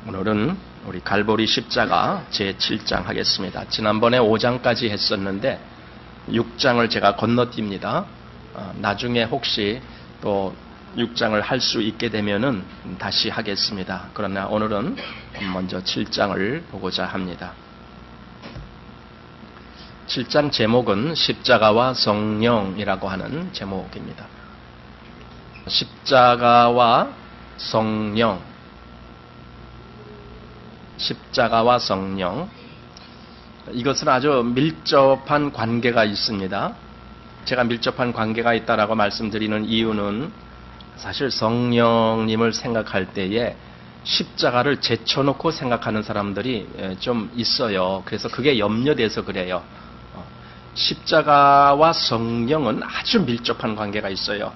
오늘은 우리 갈보리 십자가 제7장 하겠습니다. 지난번에 5장까지 했었는데 6장을 제가 건너뜁니다. 나중에 혹시 또 6장을 할 수 있게 되면은 다시 하겠습니다. 그러나 오늘은 먼저 7장을 보고자 합니다. 7장 제목은 십자가와 성령이라고 하는 제목입니다. 십자가와 성령, 십자가와 성령, 이것은 아주 밀접한 관계가 있습니다. 제가 밀접한 관계가 있다라고 말씀드리는 이유는 사실 성령님을 생각할 때에 십자가를 제쳐놓고 생각하는 사람들이 좀 있어요. 그래서 그게 염려돼서 그래요. 십자가와 성령은 아주 밀접한 관계가 있어요.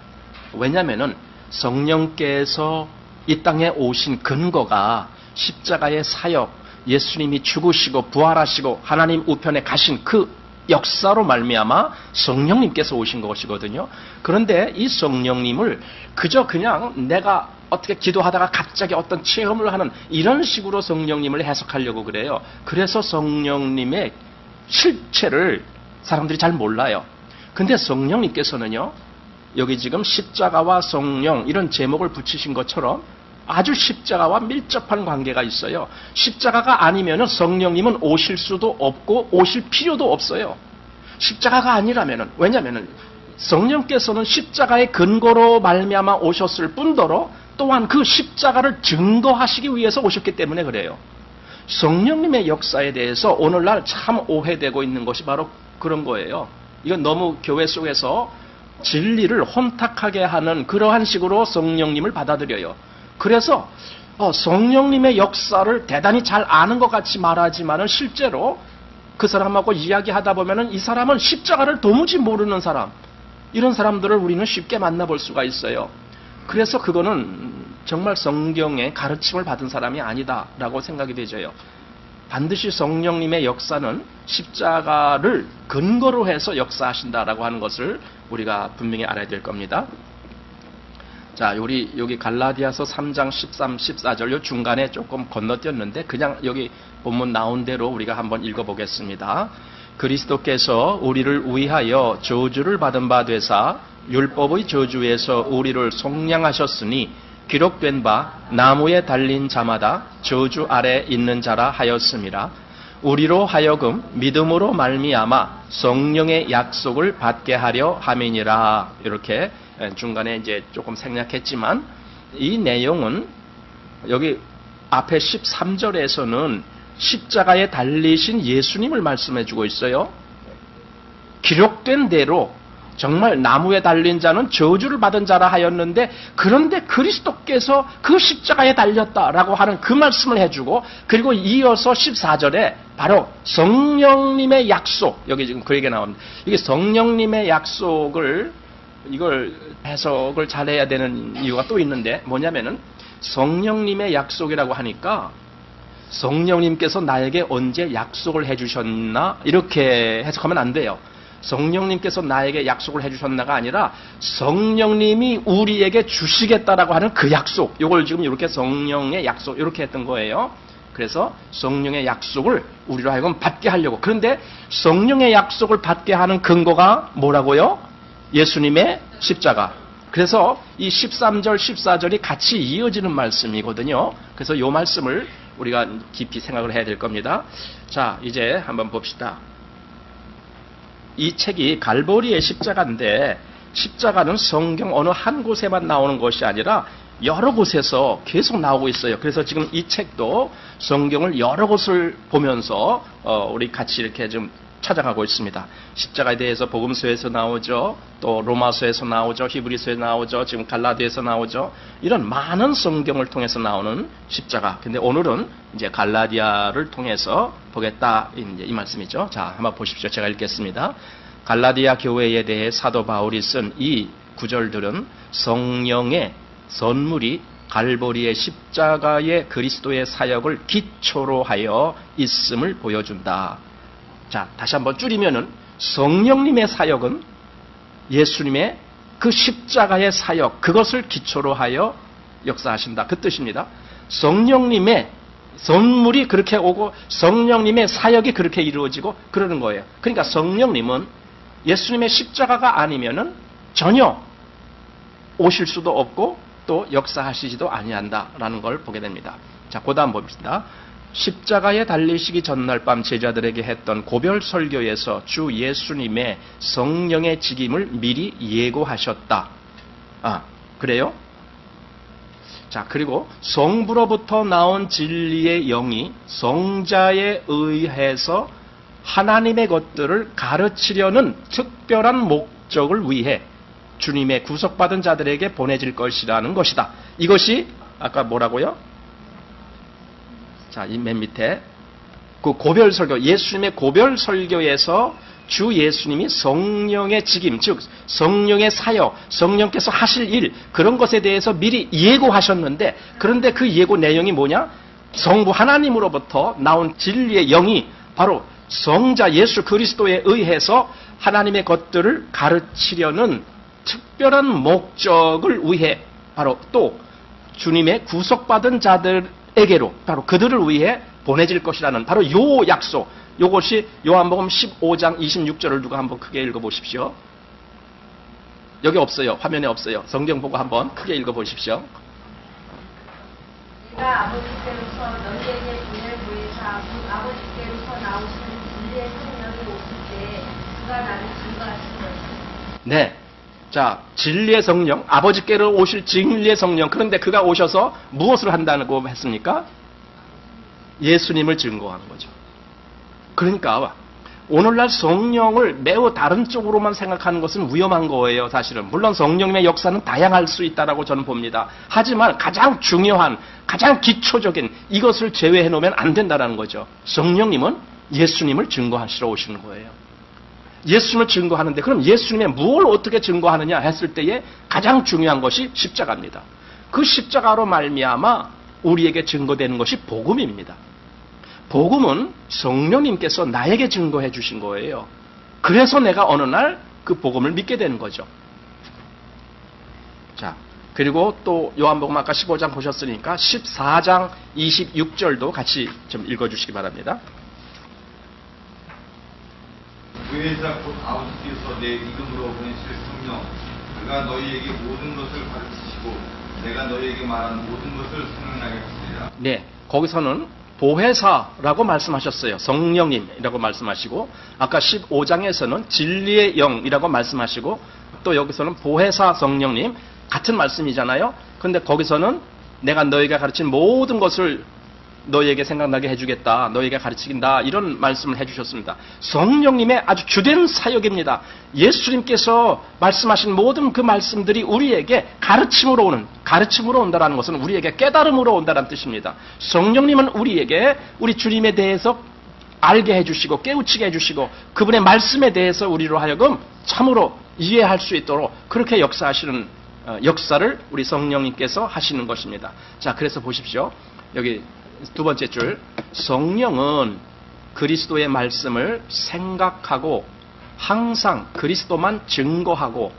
왜냐하면 성령께서 이 땅에 오신 근거가 십자가의 사역, 예수님이 죽으시고 부활하시고 하나님 우편에 가신 그 역사로 말미암아 성령님께서 오신 것이거든요. 그런데 이 성령님을 그저 그냥 내가 어떻게 기도하다가 갑자기 어떤 체험을 하는 이런 식으로 성령님을 해석하려고 그래요. 그래서 성령님의 실체를 사람들이 잘 몰라요. 근데 성령님께서는요, 여기 지금 십자가와 성령 이런 제목을 붙이신 것처럼 아주 십자가와 밀접한 관계가 있어요. 십자가가 아니면 성령님은 오실 수도 없고 오실 필요도 없어요. 십자가가 아니라면은, 왜냐하면 성령께서는 십자가의 근거로 말미암아 오셨을 뿐더러 또한 그 십자가를 증거하시기 위해서 오셨기 때문에 그래요. 성령님의 역사에 대해서 오늘날 참 오해되고 있는 것이 바로 그런 거예요. 이건 너무 교회 속에서 진리를 혼탁하게 하는 그러한 식으로 성령님을 받아들여요. 그래서 성령님의 역사를 대단히 잘 아는 것 같이 말하지만은 실제로 그 사람하고 이야기하다 보면은 이 사람은 십자가를 도무지 모르는 사람, 이런 사람들을 우리는 쉽게 만나볼 수가 있어요. 그래서 그거는 정말 성경의 가르침을 받은 사람이 아니다라고 생각이 되져요. 반드시 성령님의 역사는 십자가를 근거로 해서 역사하신다라고 하는 것을 우리가 분명히 알아야 될 겁니다. 자, 우리 여기 갈라디아서 3장 13, 14절 요 중간에 조금 건너뛰었는데 그냥 여기 본문 나온 대로 우리가 한번 읽어보겠습니다. 그리스도께서 우리를 위하여 저주를 받은 바 되사 율법의 저주에서 우리를 속량하셨으니 기록된 바 나무에 달린 자마다 저주 아래 있는 자라 하였음이라. 우리로 하여금 믿음으로 말미암아 성령의 약속을 받게 하려 함이니라. 이렇게 중간에 이제 조금 생략했지만 이 내용은 여기 앞에 13절에서는 십자가에 달리신 예수님을 말씀해 주고 있어요. 기록된 대로 정말 나무에 달린 자는 저주를 받은 자라 하였는데, 그런데 그리스도께서 그 십자가에 달렸다라고 하는 그 말씀을 해주고, 그리고 이어서 14절에 바로 성령님의 약속, 여기 지금 그 얘기가 나옵니다. 이게 성령님의 약속을, 이걸 해석을 잘해야 되는 이유가 또 있는데 뭐냐면은 성령님의 약속이라고 하니까 성령님께서 나에게 언제 약속을 해주셨나 이렇게 해석하면 안 돼요. 성령님께서 나에게 약속을 해주셨나가 아니라 성령님이 우리에게 주시겠다라고 하는 그 약속, 이걸 지금 이렇게 성령의 약속 이렇게 했던 거예요. 그래서 성령의 약속을 우리로 하여금 받게 하려고. 그런데 성령의 약속을 받게 하는 근거가 뭐라고요? 예수님의 십자가. 그래서 이 13절, 14절이 같이 이어지는 말씀이거든요. 그래서 이 말씀을 우리가 깊이 생각을 해야 될 겁니다. 자, 이제 한번 봅시다. 이 책이 갈보리의 십자가인데, 십자가는 성경 어느 한 곳에만 나오는 것이 아니라 여러 곳에서 계속 나오고 있어요. 그래서 지금 이 책도 성경을 여러 곳을 보면서 우리 같이 이렇게 좀 찾아가고 있습니다. 십자가에 대해서 복음서에서 나오죠. 또 로마서에서 나오죠. 히브리서에 나오죠. 지금 갈라디아에서 나오죠. 이런 많은 성경을 통해서 나오는 십자가. 근데 오늘은 이제 갈라디아를 통해서 보겠다, 이제 이 말씀이죠. 자, 한번 보십시오. 제가 읽겠습니다. 갈라디아 교회에 대해 사도 바울이 쓴 이 구절들은 성령의 선물이 갈보리의 십자가의 그리스도의 사역을 기초로 하여 있음을 보여준다. 자, 다시 한번 줄이면은 성령님의 사역은 예수님의 그 십자가의 사역, 그것을 기초로 하여 역사하신다. 그 뜻입니다. 성령님의 선물이 그렇게 오고 성령님의 사역이 그렇게 이루어지고 그러는 거예요. 그러니까 성령님은 예수님의 십자가가 아니면은 전혀 오실 수도 없고 또 역사하시지도 아니한다라는 걸 보게 됩니다. 자, 그다음 봅시다. 십자가에 달리시기 전날 밤 제자들에게 했던 고별 설교에서 주 예수님의 성령의 직임을 미리 예고하셨다. 아, 그래요? 자, 그리고 성부로부터 나온 진리의 영이 성자에 의해서 하나님의 것들을 가르치려는 특별한 목적을 위해 주님의 구속받은 자들에게 보내질 것이라는 것이다. 이것이 아까 뭐라고요? 자, 이 맨 밑에 그 고별 설교, 예수님의 고별 설교에서 주 예수님이 성령의 직임, 즉 성령의 사역, 성령께서 하실 일, 그런 것에 대해서 미리 예고하셨는데, 그런데 그 예고 내용이 뭐냐? 성부 하나님으로부터 나온 진리의 영이 바로 성자 예수 그리스도에 의해서 하나님의 것들을 가르치려는 특별한 목적을 위해 바로 또 주님의 구속받은 자들에게로 바로 그들을 위해 보내질 것이라는 바로 요 약속, 요것이 요한복음 15장 26절을 누가 한번 크게 읽어보십시오. 여기 없어요. 화면에 없어요. 성경 보고 한번 크게 읽어보십시오. 내가 아버지께로서 너희에게 보낼 보혜사 곧 아버지께로서 나오시는 진리의 성령이 오실 때 그가 나를 증거하실 것이다. 네. 자, 진리의 성령, 아버지께로 오실 진리의 성령. 그런데 그가 오셔서 무엇을 한다고 했습니까? 예수님을 증거하는 거죠. 그러니까 오늘날 성령을 매우 다른 쪽으로만 생각하는 것은 위험한 거예요, 사실은. 물론 성령님의 역사는 다양할 수 있다라고 저는 봅니다. 하지만 가장 중요한, 가장 기초적인 이것을 제외해 놓으면 안 된다는 거죠. 성령님은 예수님을 증거하시러 오시는 거예요. 예수님을 증거하는데 그럼 예수님의 뭘 어떻게 증거하느냐 했을 때에 가장 중요한 것이 십자가입니다. 그 십자가로 말미암아 우리에게 증거되는 것이 복음입니다. 복음은 성령님께서 나에게 증거해 주신 거예요. 그래서 내가 어느 날 그 복음을 믿게 되는 거죠. 자, 그리고 또 요한복음 아까 15장 보셨으니까 14장 26절도 같이 좀 읽어주시기 바랍니다. 보혜사 곧 아버지께서 내 이름으로 보내실 성령, 그가 너희에게 모든 것을 가르치시고 내가 너희에게 말한 모든 것을 생각나게 하시리라. 네, 거기서는 보혜사라고 말씀하셨어요. 성령님이라고 말씀하시고, 아까 15장에서는 진리의 영이라고 말씀하시고, 또 여기서는 보혜사 성령님 같은 말씀이잖아요. 그런데 거기서는 내가 너희가 가르친 모든 것을 너희에게 생각나게 해주겠다, 너희에게 가르치긴다, 이런 말씀을 해주셨습니다. 성령님의 아주 주된 사역입니다. 예수님께서 말씀하신 모든 그 말씀들이 우리에게 가르침으로 온다는 것은 우리에게 깨달음으로 온다는 뜻입니다. 성령님은 우리에게 우리 주님에 대해서 알게 해주시고 깨우치게 해주시고 그분의 말씀에 대해서 우리로 하여금 참으로 이해할 수 있도록 그렇게 역사하시는 역사를 우리 성령님께서 하시는 것입니다. 자, 그래서 보십시오. 여기 두 번째 줄, 성령은 그리스도의 말씀을 생각하고 항상 그리스도만 증거하고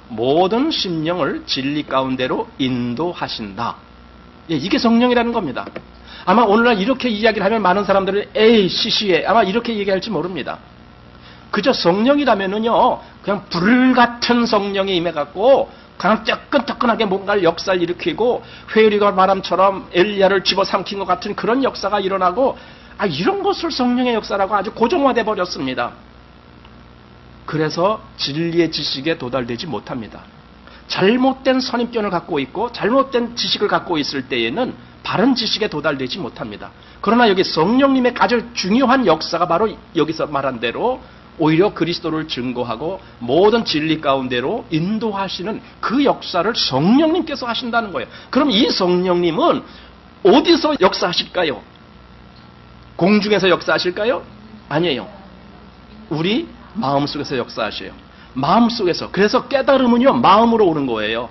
모든 심령을 진리 가운데로 인도하신다. 예, 이게 성령이라는 겁니다. 아마 오늘날 이렇게 이야기를 하면 많은 사람들은 에이 시시해 아마 이렇게 얘기할지 모릅니다. 그저 성령이라면은요 그냥 불 같은 성령이 임해갖고 그냥 뜨끈뜨끈하게 뭔가를 역사를 일으키고 회오리가 바람처럼 엘리야를 집어삼킨 것 같은 그런 역사가 일어나고 이런 것을 성령의 역사라고 아주 고정화돼 버렸습니다. 그래서 진리의 지식에 도달되지 못합니다. 잘못된 선입견을 갖고 있고 잘못된 지식을 갖고 있을 때에는 바른 지식에 도달되지 못합니다. 그러나 여기 성령님의 아주 중요한 역사가 바로 여기서 말한 대로 오히려 그리스도를 증거하고 모든 진리 가운데로 인도하시는 그 역사를 성령님께서 하신다는 거예요. 그럼 이 성령님은 어디서 역사하실까요? 공중에서 역사하실까요? 아니에요. 우리 마음속에서 역사하셔요. 마음속에서. 그래서 깨달음은요 마음으로 오는 거예요.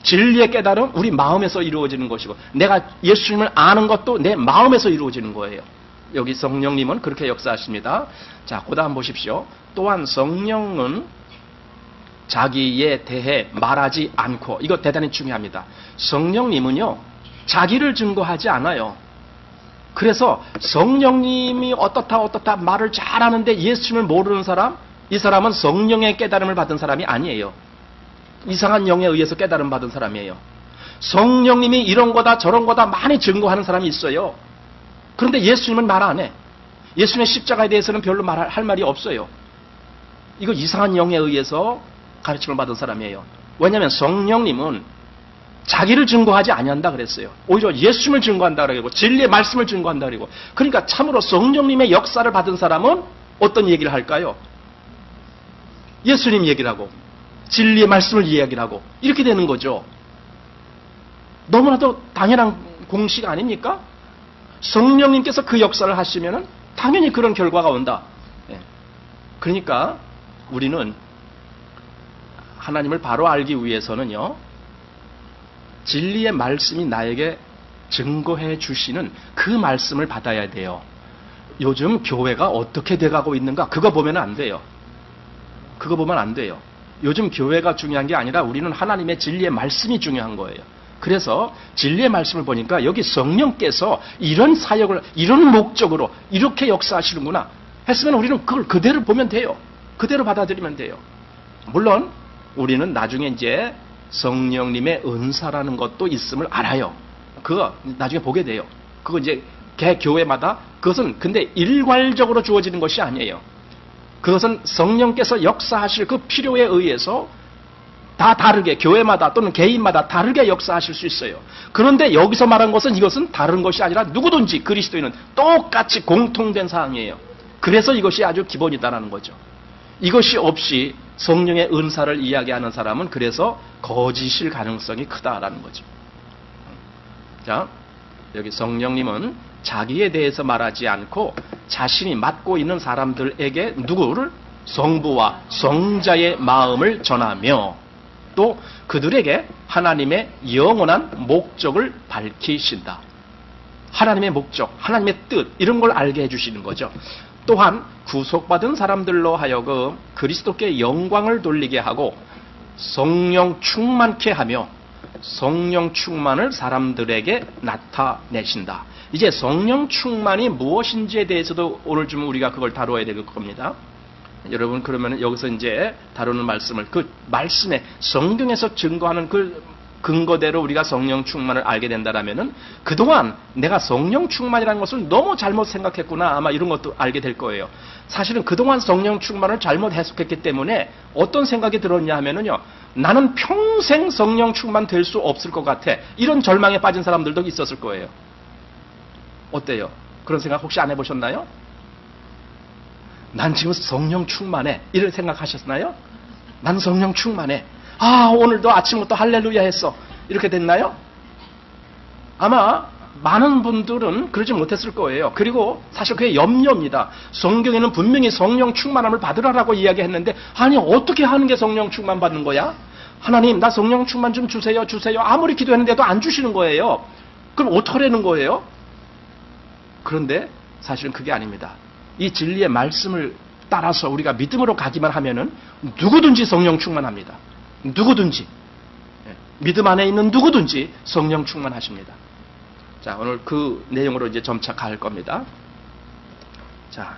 진리의 깨달음 우리 마음에서 이루어지는 것이고 내가 예수님을 아는 것도 내 마음에서 이루어지는 거예요. 여기 성령님은 그렇게 역사하십니다. 자, 그 다음 보십시오. 또한 성령은 자기에 대해 말하지 않고, 이거 대단히 중요합니다. 성령님은요 자기를 증거하지 않아요. 그래서 성령님이 어떻다 말을 잘하는데 예수님을 모르는 사람, 이 사람은 성령의 깨달음을 받은 사람이 아니에요. 이상한 영에 의해서 깨달음 받은 사람이에요. 성령님이 이런 거다 저런 거다 많이 증거하는 사람이 있어요. 그런데 예수님은 말 안 해. 예수님의 십자가에 대해서는 별로 할 말이 없어요. 이거 이상한 영에 의해서 가르침을 받은 사람이에요. 왜냐하면 성령님은 자기를 증거하지 아니한다 그랬어요. 오히려 예수님을 증거한다 그러고 진리의 말씀을 증거한다 그러고. 그러니까 참으로 성령님의 역사를 받은 사람은 어떤 얘기를 할까요? 예수님 얘기를 하고 진리의 말씀을 이야기를 하고 이렇게 되는 거죠. 너무나도 당연한 공식 아닙니까? 성령님께서 그 역사를 하시면은 당연히 그런 결과가 온다. 그러니까 우리는 하나님을 바로 알기 위해서는요, 진리의 말씀이 나에게 증거해 주시는 그 말씀을 받아야 돼요. 요즘 교회가 어떻게 돼가고 있는가 그거 보면 안 돼요. 그거 보면 안 돼요. 요즘 교회가 중요한 게 아니라 우리는 하나님의 진리의 말씀이 중요한 거예요. 그래서 진리의 말씀을 보니까 여기 성령께서 이런 사역을 이런 목적으로 이렇게 역사하시는구나 했으면 우리는 그걸 그대로 보면 돼요. 그대로 받아들이면 돼요. 물론 우리는 나중에 이제 성령님의 은사라는 것도 있음을 알아요. 그거 나중에 보게 돼요. 그거 이제 개 교회마다 그것은 근데 일괄적으로 주어지는 것이 아니에요. 그것은 성령께서 역사하실 그 필요에 의해서 다 다르게 교회마다 또는 개인마다 다르게 역사하실 수 있어요. 그런데 여기서 말한 것은 이것은 다른 것이 아니라 누구든지 그리스도인은 똑같이 공통된 사항이에요. 그래서 이것이 아주 기본이다라는 거죠. 이것이 없이 성령의 은사를 이야기하는 사람은 그래서 거짓일 가능성이 크다라는 거죠. 자, 여기 성령님은 자기에 대해서 말하지 않고 자신이 맡고 있는 사람들에게 누구를? 성부와 성자의 마음을 전하며 또 그들에게 하나님의 영원한 목적을 밝히신다. 하나님의 목적, 하나님의 뜻 이런 걸 알게 해주시는 거죠. 또한 구속받은 사람들로 하여금 그리스도께 영광을 돌리게 하고 성령 충만케 하며 성령 충만을 사람들에게 나타내신다. 이제 성령 충만이 무엇인지에 대해서도 오늘 좀 우리가 그걸 다루어야 될 겁니다. 여러분 그러면 여기서 이제 다루는 말씀을 그 말씀에 성경에서 증거하는 그 근거대로 우리가 성령 충만을 알게 된다라면은 그동안 내가 성령 충만이라는 것을 너무 잘못 생각했구나 아마 이런 것도 알게 될 거예요. 사실은 그동안 성령 충만을 잘못 해석했기 때문에 어떤 생각이 들었냐 하면은요, 나는 평생 성령 충만 될 수 없을 것 같아 이런 절망에 빠진 사람들도 있었을 거예요. 어때요? 그런 생각 혹시 안 해보셨나요? 난 지금 성령 충만해 이런 생각하셨나요? 난 성령 충만해. 아, 오늘도 아침부터 할렐루야 했어. 이렇게 됐나요? 아마 많은 분들은 그러지 못했을 거예요. 그리고 사실 그게 염려입니다. 성경에는 분명히 성령 충만함을 받으라라고 이야기했는데 아니 어떻게 하는 게 성령 충만 받는 거야? 하나님 나 성령 충만 좀 주세요 주세요. 아무리 기도했는데도 안 주시는 거예요. 그럼 어떡하라는 거예요? 그런데 사실은 그게 아닙니다. 이 진리의 말씀을 따라서 우리가 믿음으로 가기만 하면은 누구든지 성령 충만합니다. 누구든지 믿음 안에 있는 누구든지 성령 충만하십니다. 자, 오늘 그 내용으로 이제 점차 갈 겁니다. 자,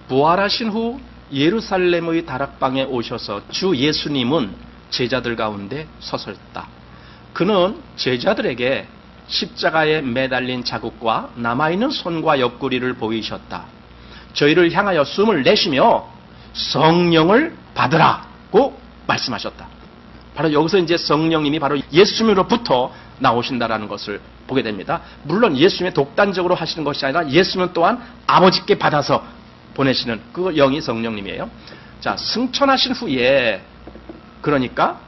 부활하신 후 예루살렘의 다락방에 오셔서 주 예수님은 제자들 가운데 서설다. 그는 제자들에게 십자가에 매달린 자국과 남아있는 손과 옆구리를 보이셨다. 저희를 향하여 숨을 내쉬며 성령을 받으라고 말씀하셨다. 바로 여기서 이제 성령님이 바로 예수님으로부터 나오신다라는 것을 보게 됩니다. 물론 예수님이 독단적으로 하시는 것이 아니라 예수님 또한 아버지께 받아서 보내시는 그 영이 성령님이에요. 자, 승천하신 후에 그러니까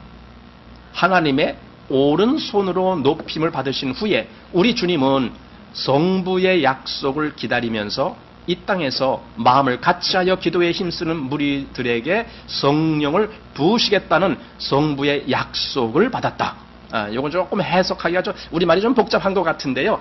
하나님의 오른손으로 높임을 받으신 후에 우리 주님은 성부의 약속을 기다리면서 이 땅에서 마음을 같이하여 기도에 힘쓰는 무리들에게 성령을 부으시겠다는 성부의 약속을 받았다. 이건 조금 해석하기가 우리말이 좀 복잡한 것 같은데요.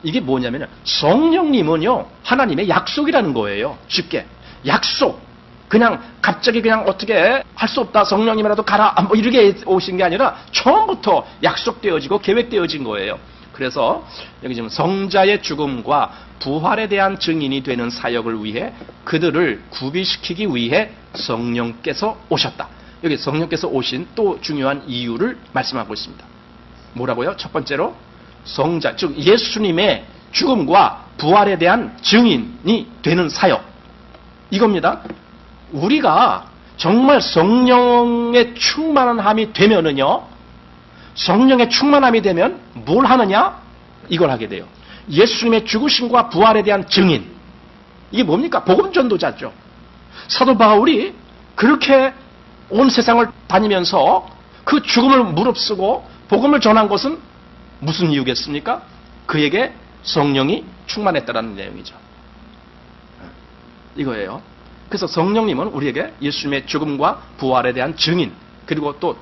이게 뭐냐면 성령님은요 하나님의 약속이라는 거예요. 쉽게 약속. 그냥 갑자기 그냥 어떻게 할 수 없다 성령님이라도 가라 뭐 이렇게 오신 게 아니라 처음부터 약속되어지고 계획되어진 거예요. 그래서 여기 지금 성자의 죽음과 부활에 대한 증인이 되는 사역을 위해 그들을 구비시키기 위해 성령께서 오셨다. 여기 성령께서 오신 또 중요한 이유를 말씀하고 있습니다. 뭐라고요? 첫 번째로 성자, 즉 예수님의 죽음과 부활에 대한 증인이 되는 사역. 이겁니다. 우리가 정말 성령의 충만함이 되면은요, 성령의 충만함이 되면 뭘 하느냐? 이걸 하게 돼요. 예수님의 죽으심과 부활에 대한 증인. 이게 뭡니까? 복음 전도자죠. 사도 바울이 그렇게 온 세상을 다니면서 그 죽음을 무릅쓰고 복음을 전한 것은 무슨 이유겠습니까? 그에게 성령이 충만했다라는 내용이죠. 이거예요. 그래서 성령님은 우리에게 예수님의 죽음과 부활에 대한 증인, 그리고 또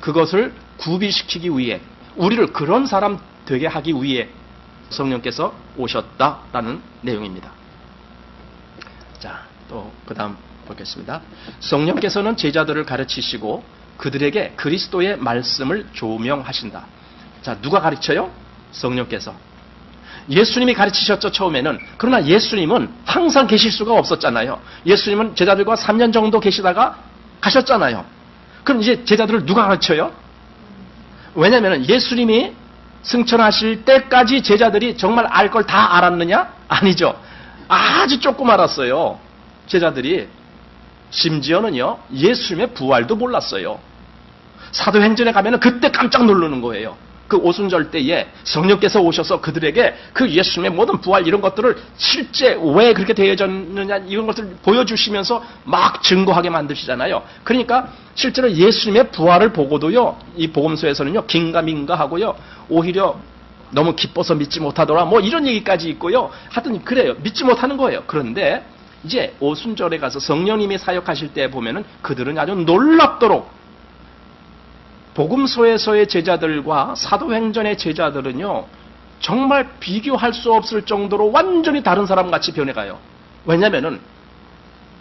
그것을 구비시키기 위해, 우리를 그런 사람 되게 하기 위해 성령께서 오셨다라는 내용입니다. 자, 또 그 다음 보겠습니다. 성령께서는 제자들을 가르치시고 그들에게 그리스도의 말씀을 조명하신다. 자, 누가 가르쳐요? 성령께서. 예수님이 가르치셨죠, 처음에는. 그러나 예수님은 항상 계실 수가 없었잖아요. 예수님은 제자들과 3년 정도 계시다가 가셨잖아요. 그럼 이제 제자들을 누가 가르쳐요? 왜냐하면 예수님이 승천하실 때까지 제자들이 정말 알 걸 다 알았느냐? 아니죠. 아주 조금 알았어요. 제자들이. 심지어는요, 예수님의 부활도 몰랐어요. 사도행전에 가면은 그때 깜짝 놀라는 거예요. 그 오순절 때에 성령께서 오셔서 그들에게 그 예수님의 모든 부활 이런 것들을 실제 왜 그렇게 되어졌느냐 이런 것을 보여주시면서 막 증거하게 만드시잖아요. 그러니까 실제로 예수님의 부활을 보고도요, 이 복음서에서는요, 긴가민가하고요, 오히려 너무 기뻐서 믿지 못하더라 뭐 이런 얘기까지 있고요. 하여튼 그래요. 믿지 못하는 거예요. 그런데 이제 오순절에 가서 성령님이 사역하실 때 보면은 그들은 아주 놀랍도록 복음서에서의 제자들과 사도행전의 제자들은요, 정말 비교할 수 없을 정도로 완전히 다른 사람같이 변해가요. 왜냐하면은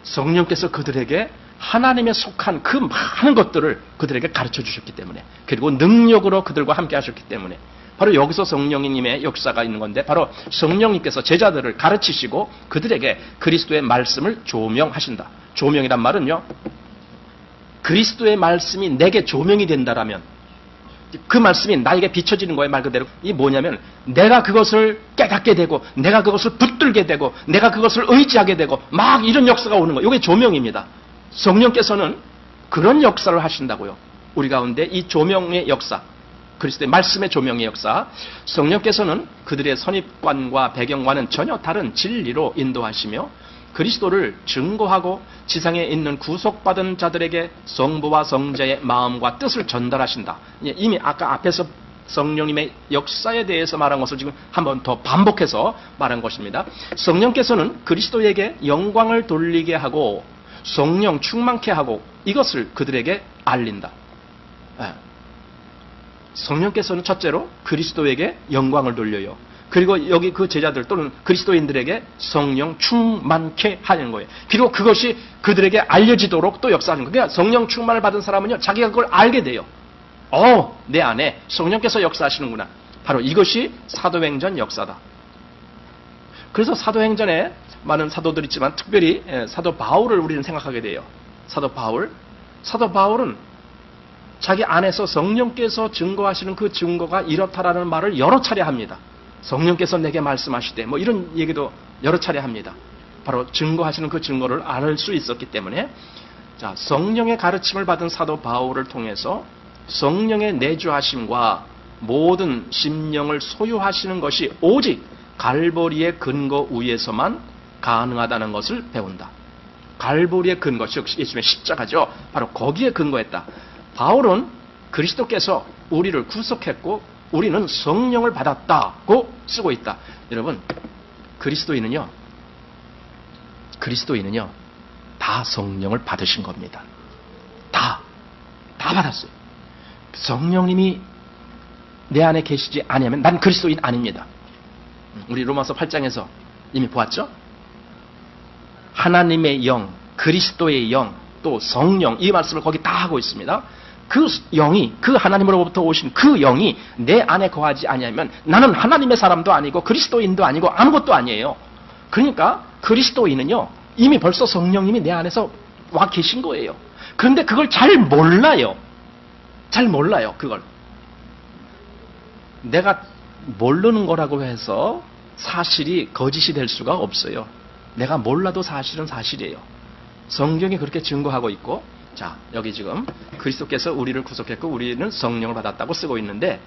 성령께서 그들에게 하나님에 속한 그 많은 것들을 그들에게 가르쳐 주셨기 때문에, 그리고 능력으로 그들과 함께 하셨기 때문에, 바로 여기서 성령님의 역사가 있는 건데, 바로 성령님께서 제자들을 가르치시고 그들에게 그리스도의 말씀을 조명하신다. 조명이란 말은요, 그리스도의 말씀이 내게 조명이 된다라면 그 말씀이 나에게 비춰지는 거예요. 말 그대로. 이 뭐냐면 내가 그것을 깨닫게 되고 내가 그것을 붙들게 되고 내가 그것을 의지하게 되고 막 이런 역사가 오는 거예요. 이게 조명입니다. 성령께서는 그런 역사를 하신다고요. 우리 가운데 이 조명의 역사, 그리스도의 말씀의 조명의 역사, 성령께서는 그들의 선입관과 배경과는 전혀 다른 진리로 인도하시며 그리스도를 증거하고 지상에 있는 구속받은 자들에게 성부와 성자의 마음과 뜻을 전달하신다. 이미 아까 앞에서 성령님의 역사에 대해서 말한 것을 지금 한 번 더 반복해서 말한 것입니다. 성령께서는 그리스도에게 영광을 돌리게 하고 성령 충만케 하고 이것을 그들에게 알린다. 성령께서는 첫째로 그리스도에게 영광을 돌려요. 그리고 여기 그 제자들 또는 그리스도인들에게 성령 충만케 하는 거예요. 그리고 그것이 그들에게 알려지도록 또 역사하는 거예요. 그러니까 성령 충만을 받은 사람은요, 자기가 그걸 알게 돼요. 내 안에 성령께서 역사하시는구나. 바로 이것이 사도행전 역사다. 그래서 사도행전에 많은 사도들이 있지만 특별히 사도 바울을 우리는 생각하게 돼요. 사도 바울은 자기 안에서 성령께서 증거하시는 그 증거가 이렇다라는 말을 여러 차례 합니다. 성령께서 내게 말씀하시되 뭐 이런 얘기도 여러 차례 합니다. 바로 증거하시는 그 증거를 알 수 있었기 때문에, 자, 성령의 가르침을 받은 사도 바울을 통해서 성령의 내주하심과 모든 심령을 소유하시는 것이 오직 갈보리의 근거 위에서만 가능하다는 것을 배운다. 갈보리의 근거, 즉 예수님의 십자가죠. 바로 거기에 근거했다. 바울은 그리스도께서 우리를 구속했고 우리는 성령을 받았다고 쓰고 있다. 여러분, 그리스도인은요 다 성령을 받으신 겁니다. 다 받았어요. 성령님이 내 안에 계시지 아니하면 난 그리스도인 아닙니다. 우리 로마서 8장에서 이미 보았죠? 하나님의 영, 그리스도의 영, 또 성령, 이 말씀을 거기 다 하고 있습니다. 그 영이, 그 하나님으로부터 오신 그 영이 내 안에 거하지 아니하면 나는 하나님의 사람도 아니고 그리스도인도 아니고 아무것도 아니에요. 그러니까 그리스도인은요, 이미 벌써 성령님이 내 안에서 와 계신 거예요. 그런데 그걸 잘 몰라요. 잘 몰라요, 그걸. 내가 모르는 거라고 해서 사실이 거짓이 될 수가 없어요. 내가 몰라도 사실은 사실이에요. 성경이 그렇게 증거하고 있고, 자, 여기 지금 그리스도께서 우리를 구속했고 우리는 성령을 받았다고 쓰고 있는데,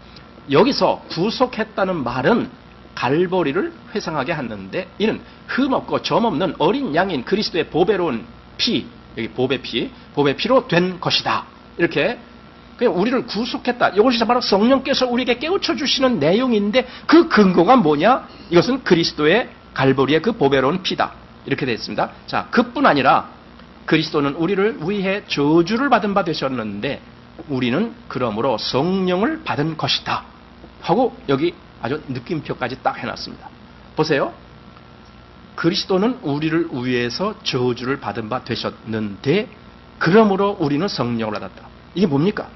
여기서 구속했다는 말은 갈보리를 회상하게 하는데, 이는 흠없고 점없는 어린 양인 그리스도의 보배로운 피, 여기 보배 피로 된 것이다. 이렇게 그냥 우리를 구속했다. 이것이 바로 성령께서 우리에게 깨우쳐 주시는 내용인데, 그 근거가 뭐냐? 이것은 그리스도의 갈보리의 그 보배로운 피다. 이렇게 되어 있습니다. 자, 그뿐 아니라 그리스도는 우리를 위해 저주를 받은 바 되셨는데 우리는 그러므로 성령을 받은 것이다 하고 여기 아주 느낌표까지 딱 해놨습니다. 보세요. 그리스도는 우리를 위해서 저주를 받은 바 되셨는데 그러므로 우리는 성령을 받았다. 이게 뭡니까?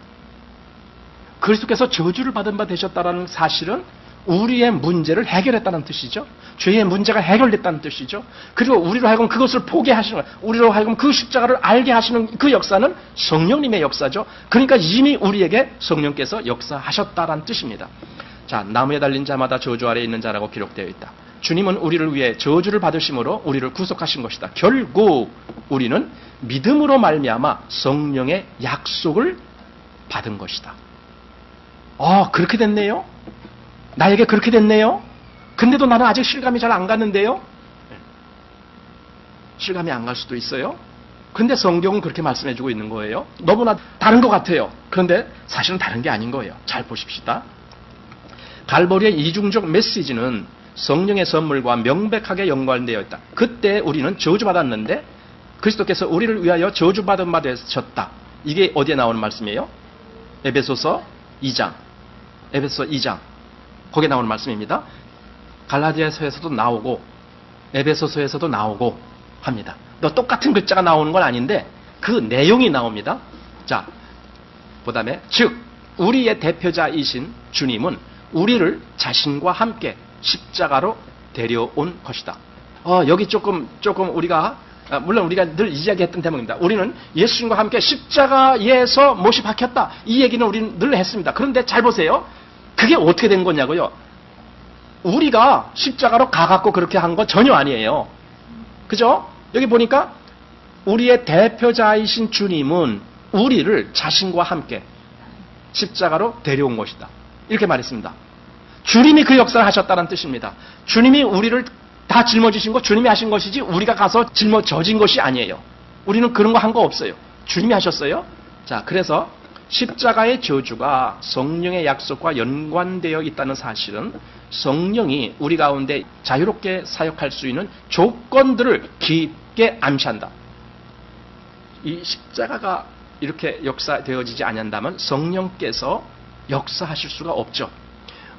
그리스도께서 저주를 받은 바 되셨다는 사실은 우리의 문제를 해결했다는 뜻이죠. 죄의 문제가 해결됐다는 뜻이죠. 그리고 우리로 하여금 그것을 포기하시는 거예요. 우리로 하여금 그 십자가를 알게 하시는 그 역사는 성령님의 역사죠. 그러니까 이미 우리에게 성령께서 역사하셨다는 뜻입니다. 자, 나무에 달린 자마다 저주 아래에 있는 자라고 기록되어 있다. 주님은 우리를 위해 저주를 받으심으로 우리를 구속하신 것이다. 결국 우리는 믿음으로 말미암아 성령의 약속을 받은 것이다. 그렇게 됐네요. 나에게 그렇게 됐네요. 근데도 나는 아직 실감이 잘 안 갔는데요. 실감이 안 갈 수도 있어요. 그런데 성경은 그렇게 말씀해주고 있는 거예요. 너무나 다른 것 같아요. 그런데 사실은 다른 게 아닌 거예요. 잘 보십시다. 갈보리의 이중적 메시지는 성령의 선물과 명백하게 연관되어 있다. 그때 우리는 저주받았는데 그리스도께서 우리를 위하여 저주받은 바 되셨다. 이게 어디에 나오는 말씀이에요? 에베소서 2장. 에베소서 2장. 거기에 나오는 말씀입니다. 갈라디아서에서도 나오고 에베소서에서도 나오고 합니다. 똑같은 글자가 나오는 건 아닌데 그 내용이 나옵니다. 자, 그다음에 즉 우리의 대표자이신 주님은 우리를 자신과 함께 십자가로 데려온 것이다. 여기 조금 우리가 물론 우리가 늘 이야기했던 대목입니다. 우리는 예수님과 함께 십자가에서 못이 박혔다. 이 얘기는 우리는 늘 했습니다. 그런데 잘 보세요. 그게 어떻게 된 거냐고요? 우리가 십자가로 가갖고 그렇게 한 건 전혀 아니에요. 그죠? 여기 보니까 우리의 대표자이신 주님은 우리를 자신과 함께 십자가로 데려온 것이다. 이렇게 말했습니다. 주님이 그 역사를 하셨다는 뜻입니다. 주님이 우리를 다 짊어지신 거 주님이 하신 것이지 우리가 가서 짊어져진 것이 아니에요. 우리는 그런 거 한 거 없어요. 주님이 하셨어요. 자, 그래서 십자가의 저주가 성령의 약속과 연관되어 있다는 사실은 성령이 우리 가운데 자유롭게 사역할 수 있는 조건들을 깊게 암시한다. 이 십자가가 이렇게 역사되어지지 않는다면 성령께서 역사하실 수가 없죠.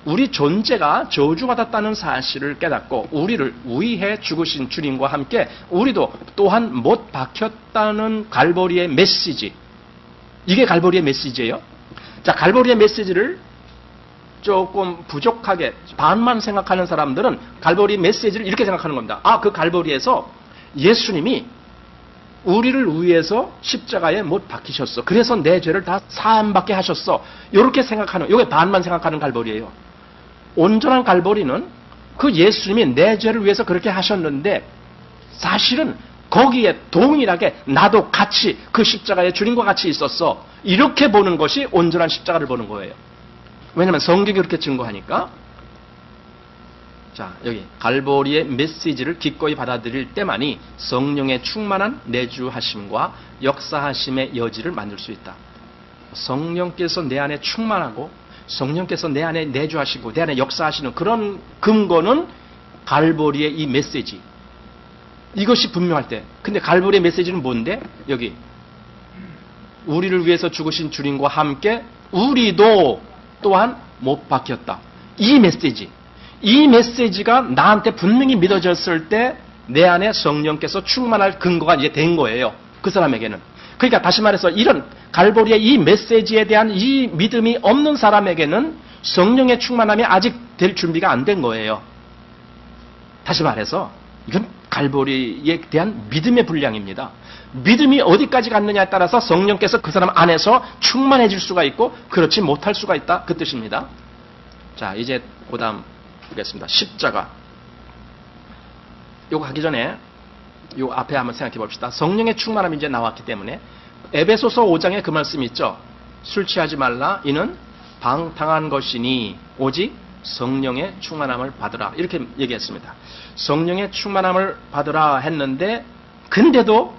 우리 존재가 저주받았다는 사실을 깨닫고 우리를 위해 죽으신 주님과 함께 우리도 또한 못 박혔다는 갈보리의 메시지, 이게 갈보리의 메시지예요. 자, 갈보리의 메시지를 조금 부족하게 반만 생각하는 사람들은 갈보리 메시지를 이렇게 생각하는 겁니다. 그 갈보리에서 예수님이 우리를 위해서 십자가에 못 박히셨어. 그래서 내 죄를 다 사함받게 하셨어. 이렇게 생각하는, 이게 반만 생각하는 갈보리예요. 온전한 갈보리는 그 예수님이 내 죄를 위해서 그렇게 하셨는데 사실은 거기에 동일하게 나도 같이 그 십자가에 주님과 같이 있었어. 이렇게 보는 것이 온전한 십자가를 보는 거예요. 왜냐하면 성경이 그렇게 증거하니까. 자, 여기 갈보리의 메시지를 기꺼이 받아들일 때만이 성령의 충만한 내주하심과 역사하심의 여지를 만들 수 있다. 성령께서 내 안에 충만하고 성령께서 내 안에 내주하시고 내 안에 역사하시는 그런 근거는 갈보리의 이 메시지, 이것이 분명할 때. 근데 갈보리의 메시지는 뭔데? 여기 우리를 위해서 죽으신 주님과 함께 우리도 또한 못 박혔다. 이 메시지가 나한테 분명히 믿어졌을 때 내 안에 성령께서 충만할 근거가 이제 된 거예요. 그 사람에게는. 그러니까 다시 말해서 이런 갈보리의 이 메시지에 대한 이 믿음이 없는 사람에게는 성령의 충만함이 아직 될 준비가 안 된 거예요. 다시 말해서 이건 갈보리에 대한 믿음의 분량입니다. 믿음이 어디까지 갔느냐에 따라서 성령께서 그 사람 안에서 충만해질 수가 있고 그렇지 못할 수가 있다. 그 뜻입니다. 자, 이제 그 다음 보겠습니다. 십자가. 요거 하기 전에 요 앞에 한번 생각해 봅시다. 성령의 충만함이 이제 나왔기 때문에 에베소서 5장에 그 말씀이 있죠. 술 취하지 말라. 이는 방탕한 것이니 오직 성령의 충만함을 받으라. 이렇게 얘기했습니다. 성령의 충만함을 받으라 했는데 근데도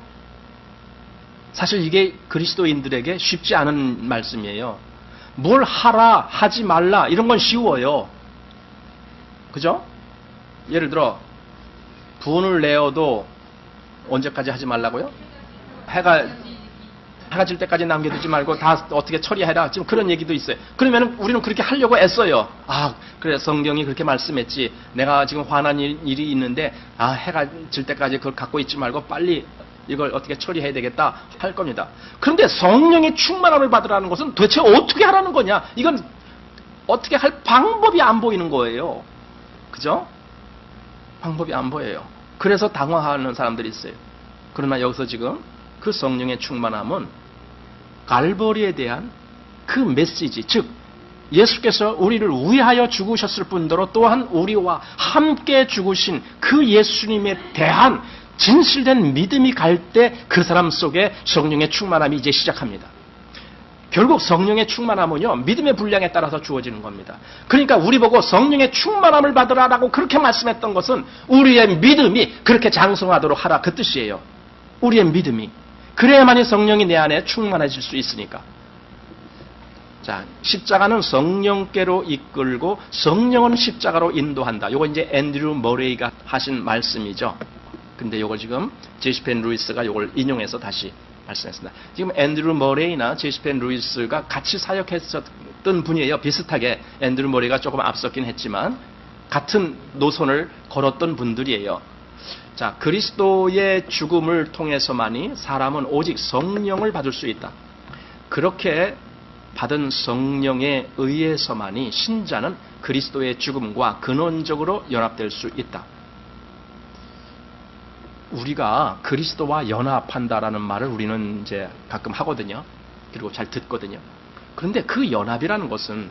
사실 이게 그리스도인들에게 쉽지 않은 말씀이에요. 뭘 하라, 하지 말라 이런 건 쉬워요. 그죠? 예를 들어 분을 내어도 언제까지 하지 말라고요? 해가 질 때까지 남겨두지 말고 다 어떻게 처리해라. 지금 그런 얘기도 있어요. 그러면 우리는 그렇게 하려고 애써요. 아, 그래 성경이 그렇게 말씀했지. 내가 지금 화난 일이 있는데 해가 질 때까지 그걸 갖고 있지 말고 빨리 이걸 어떻게 처리해야 되겠다 할 겁니다. 그런데 성령의 충만함을 받으라는 것은 도대체 어떻게 하라는 거냐? 이건 어떻게 할 방법이 안 보이는 거예요. 그죠? 방법이 안 보여요. 그래서 당황하는 사람들이 있어요. 그러나 여기서 지금 그 성령의 충만함은 갈보리에 대한 그 메시지, 즉 예수께서 우리를 위하여 죽으셨을 뿐더러 또한 우리와 함께 죽으신 그 예수님에 대한 진실된 믿음이 갈 때 그 사람 속에 성령의 충만함이 이제 시작합니다. 결국 성령의 충만함은요, 믿음의 분량에 따라서 주어지는 겁니다. 그러니까 우리 보고 성령의 충만함을 받으라라고 그렇게 말씀했던 것은 우리의 믿음이 그렇게 장성하도록 하라 그 뜻이에요. 우리의 믿음이. 그래야만이 성령이 내 안에 충만해질 수 있으니까. 자, 십자가는 성령께로 이끌고 성령은 십자가로 인도한다. 요거 이제 앤드류 머레이가 하신 말씀이죠. 근데 요걸 지금 제시펜 루이스가 요걸 인용해서 다시 말씀했습니다. 지금 앤드류 머레이나 제시펜 루이스가 같이 사역했었던 분이에요. 비슷하게 앤드류 머레이가 조금 앞섰긴 했지만 같은 노선을 걸었던 분들이에요. 자, 그리스도의 죽음을 통해서만이 사람은 오직 성령을 받을 수 있다. 그렇게 받은 성령에 의해서만이 신자는 그리스도의 죽음과 근원적으로 연합될 수 있다. 우리가 그리스도와 연합한다라는 말을 우리는 이제 가끔 하거든요. 그리고 잘 듣거든요. 그런데 그 연합이라는 것은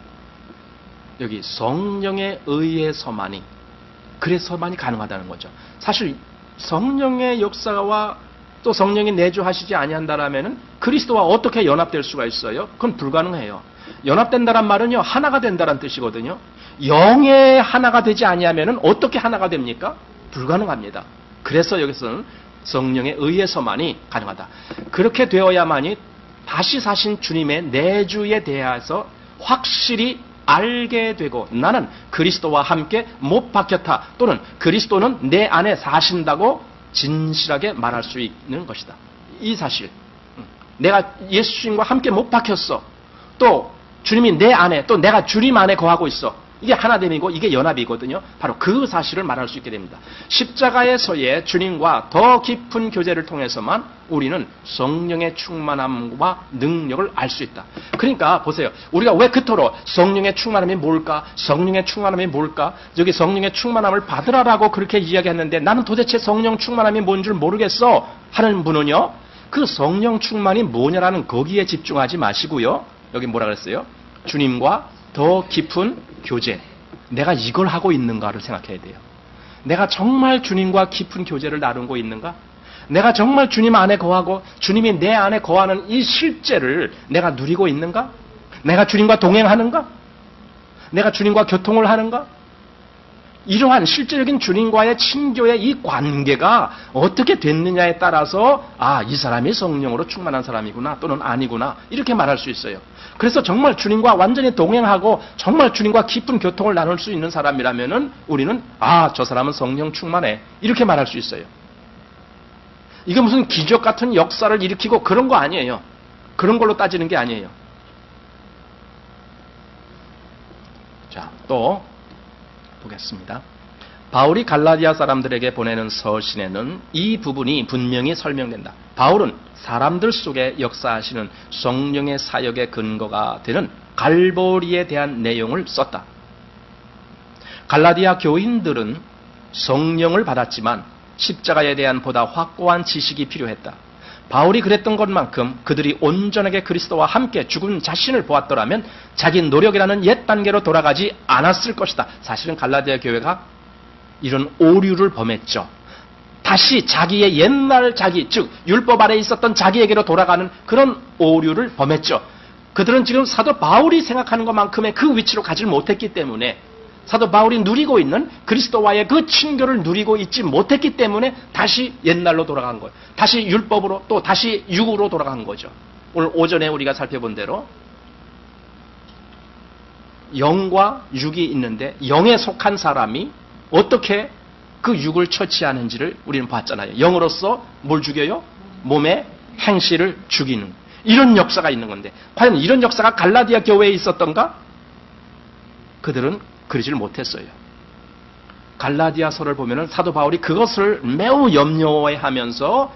여기 성령에 의해서만이, 그래서만이 가능하다는 거죠. 사실 성령의 역사와 또 성령이 내주하시지 아니한다라면은 그리스도와 어떻게 연합될 수가 있어요? 그건 불가능해요. 연합된다란 말은요, 하나가 된다란 뜻이거든요. 영의 하나가 되지 아니하면은 어떻게 하나가 됩니까? 불가능합니다. 그래서 여기서는 성령에 의해서만이 가능하다. 그렇게 되어야만이 다시 사신 주님의 내주에 대해서 확실히 알게 되고 나는 그리스도와 함께 못 박혔다. 또는 그리스도는 내 안에 사신다고 진실하게 말할 수 있는 것이다. 이 사실. 내가 예수 주님과 함께 못 박혔어. 또 주님이 내 안에, 또 내가 주님 안에 거하고 있어. 이게 하나됨이고 이게 연합이거든요. 바로 그 사실을 말할 수 있게 됩니다. 십자가에서의 주님과 더 깊은 교제를 통해서만 우리는 성령의 충만함과 능력을 알 수 있다. 그러니까 보세요. 우리가 왜 그토록 성령의 충만함이 뭘까? 성령의 충만함이 뭘까? 여기 성령의 충만함을 받으라라고 그렇게 이야기했는데 나는 도대체 성령 충만함이 뭔 줄 모르겠어 하는 분은요. 그 성령 충만이 뭐냐라는 거기에 집중하지 마시고요. 여기 뭐라 그랬어요? 주님과 더 깊은 교제. 내가 이걸 하고 있는가를 생각해야 돼요. 내가 정말 주님과 깊은 교제를 나누고 있는가? 내가 정말 주님 안에 거하고 주님이 내 안에 거하는 이 실제를 내가 누리고 있는가? 내가 주님과 동행하는가? 내가 주님과 교통을 하는가? 이러한 실제적인 주님과의 친교의 이 관계가 어떻게 됐느냐에 따라서 이 사람이 성령으로 충만한 사람이구나 또는 아니구나 이렇게 말할 수 있어요. 그래서 정말 주님과 완전히 동행하고 정말 주님과 깊은 교통을 나눌 수 있는 사람이라면은 우리는 저 사람은 성령 충만해 이렇게 말할 수 있어요. 이게 무슨 기적 같은 역사를 일으키고 그런 거 아니에요. 그런 걸로 따지는 게 아니에요. 자, 또 보겠습니다. 바울이 갈라디아 사람들에게 보내는 서신에는 이 부분이 분명히 설명된다. 바울은 사람들 속에 역사하시는 성령의 사역의 근거가 되는 갈보리에 대한 내용을 썼다. 갈라디아 교인들은 성령을 받았지만 십자가에 대한 보다 확고한 지식이 필요했다. 바울이 그랬던 것만큼 그들이 온전하게 그리스도와 함께 죽은 자신을 보았더라면 자기 노력이라는 옛 단계로 돌아가지 않았을 것이다. 사실은 갈라디아 교회가 이런 오류를 범했죠. 다시 자기의 옛날 자기, 즉 율법 아래에 있었던 자기에게로 돌아가는 그런 오류를 범했죠. 그들은 지금 사도 바울이 생각하는 것만큼의 그 위치로 가지 못했기 때문에, 사도 바울이 누리고 있는 그리스도와의 그 친교를 누리고 있지 못했기 때문에 다시 옛날로 돌아간 거예요. 다시 율법으로, 또 다시 육으로 돌아간 거죠. 오늘 오전에 우리가 살펴본 대로 영과 육이 있는데 영에 속한 사람이 어떻게 그 육을 처치하는지를 우리는 봤잖아요. 영으로서 뭘 죽여요? 몸의 행실을 죽이는 이런 역사가 있는 건데, 과연 이런 역사가 갈라디아 교회에 있었던가? 그들은 그러지를 못했어요. 갈라디아서를 보면은 사도 바울이 그것을 매우 염려해하면서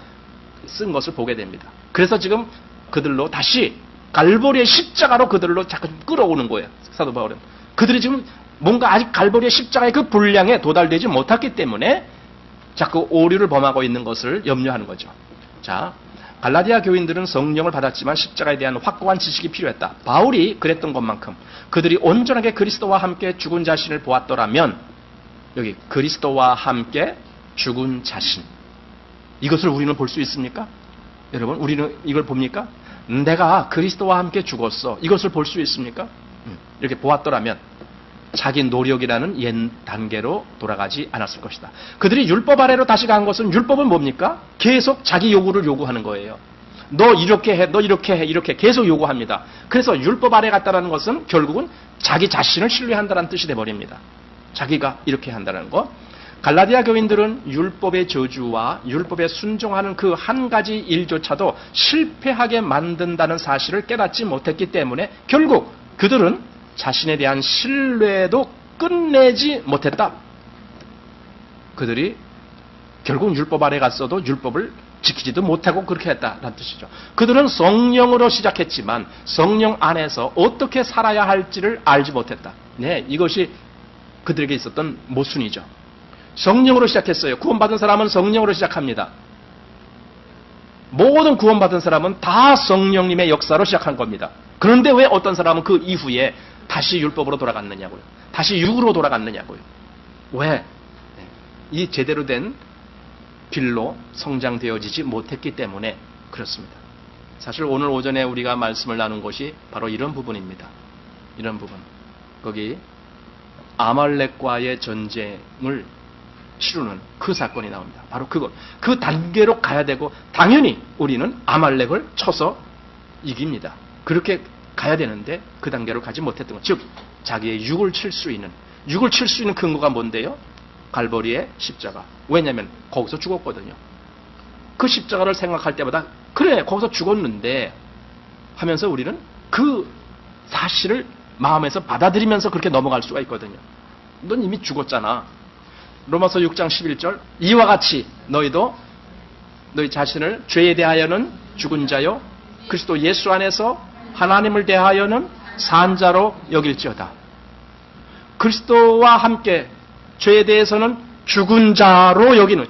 쓴 것을 보게 됩니다. 그래서 지금 그들로 다시 갈보리의 십자가로 그들로 자꾸 끌어오는 거예요. 사도 바울은 그들이 지금 뭔가 아직 갈보리의 십자가의 그 분량에 도달되지 못했기 때문에 자꾸 오류를 범하고 있는 것을 염려하는 거죠. 자, 갈라디아 교인들은 성령을 받았지만 십자가에 대한 확고한 지식이 필요했다. 바울이 그랬던 것만큼 그들이 온전하게 그리스도와 함께 죽은 자신을 보았더라면, 여기 그리스도와 함께 죽은 자신, 이것을 우리는 볼 수 있습니까? 여러분, 우리는 이걸 봅니까? 내가 그리스도와 함께 죽었어, 이것을 볼 수 있습니까? 이렇게 보았더라면 자기 노력이라는 옛 단계로 돌아가지 않았을 것이다. 그들이 율법 아래로 다시 간 것은, 율법은 뭡니까? 계속 자기 요구를 요구하는 거예요. 너 이렇게 해, 너 이렇게 해, 이렇게 계속 요구합니다. 그래서 율법 아래 갔다는 것은 결국은 자기 자신을 신뢰한다는 뜻이 돼버립니다. 자기가 이렇게 한다는 거. 갈라디아 교인들은 율법의 저주와 율법에 순종하는 그 한 가지 일조차도 실패하게 만든다는 사실을 깨닫지 못했기 때문에 결국 그들은 자신에 대한 신뢰도 끝내지 못했다. 그들이 결국 율법 아래 갔어도 율법을 지키지도 못하고 그렇게 했다라는 뜻이죠. 그들은 성령으로 시작했지만 성령 안에서 어떻게 살아야 할지를 알지 못했다. 네, 이것이 그들에게 있었던 모순이죠. 성령으로 시작했어요. 구원받은 사람은 성령으로 시작합니다. 모든 구원받은 사람은 다 성령님의 역사로 시작한 겁니다. 그런데 왜 어떤 사람은 그 이후에 다시 율법으로 돌아갔느냐고요. 다시 육으로 돌아갔느냐고요. 왜? 이 제대로 된 길로 성장되어지지 못했기 때문에 그렇습니다. 사실 오늘 오전에 우리가 말씀을 나눈 것이 바로 이런 부분입니다. 이런 부분. 거기 아말렉과의 전쟁을 치르는 그 사건이 나옵니다. 바로 그것. 그 단계로 가야 되고, 당연히 우리는 아말렉을 쳐서 이깁니다. 그렇게 가야 되는데 그 단계로 가지 못했던 것. 즉 자기의 육을 칠 수 있는 근거가 뭔데요? 갈보리의 십자가. 왜냐하면 거기서 죽었거든요. 그 십자가를 생각할 때마다 그래 거기서 죽었는데 하면서 우리는 그 사실을 마음에서 받아들이면서 그렇게 넘어갈 수가 있거든요. 넌 이미 죽었잖아. 로마서 6장 11절, 이와 같이 너희도 너희 자신을 죄에 대하여는 죽은 자요 그리스도 예수 안에서 하나님을 대하여는 산 자로 여길지어다. 그리스도와 함께 죄에 대해서는 죽은 자로 여기는,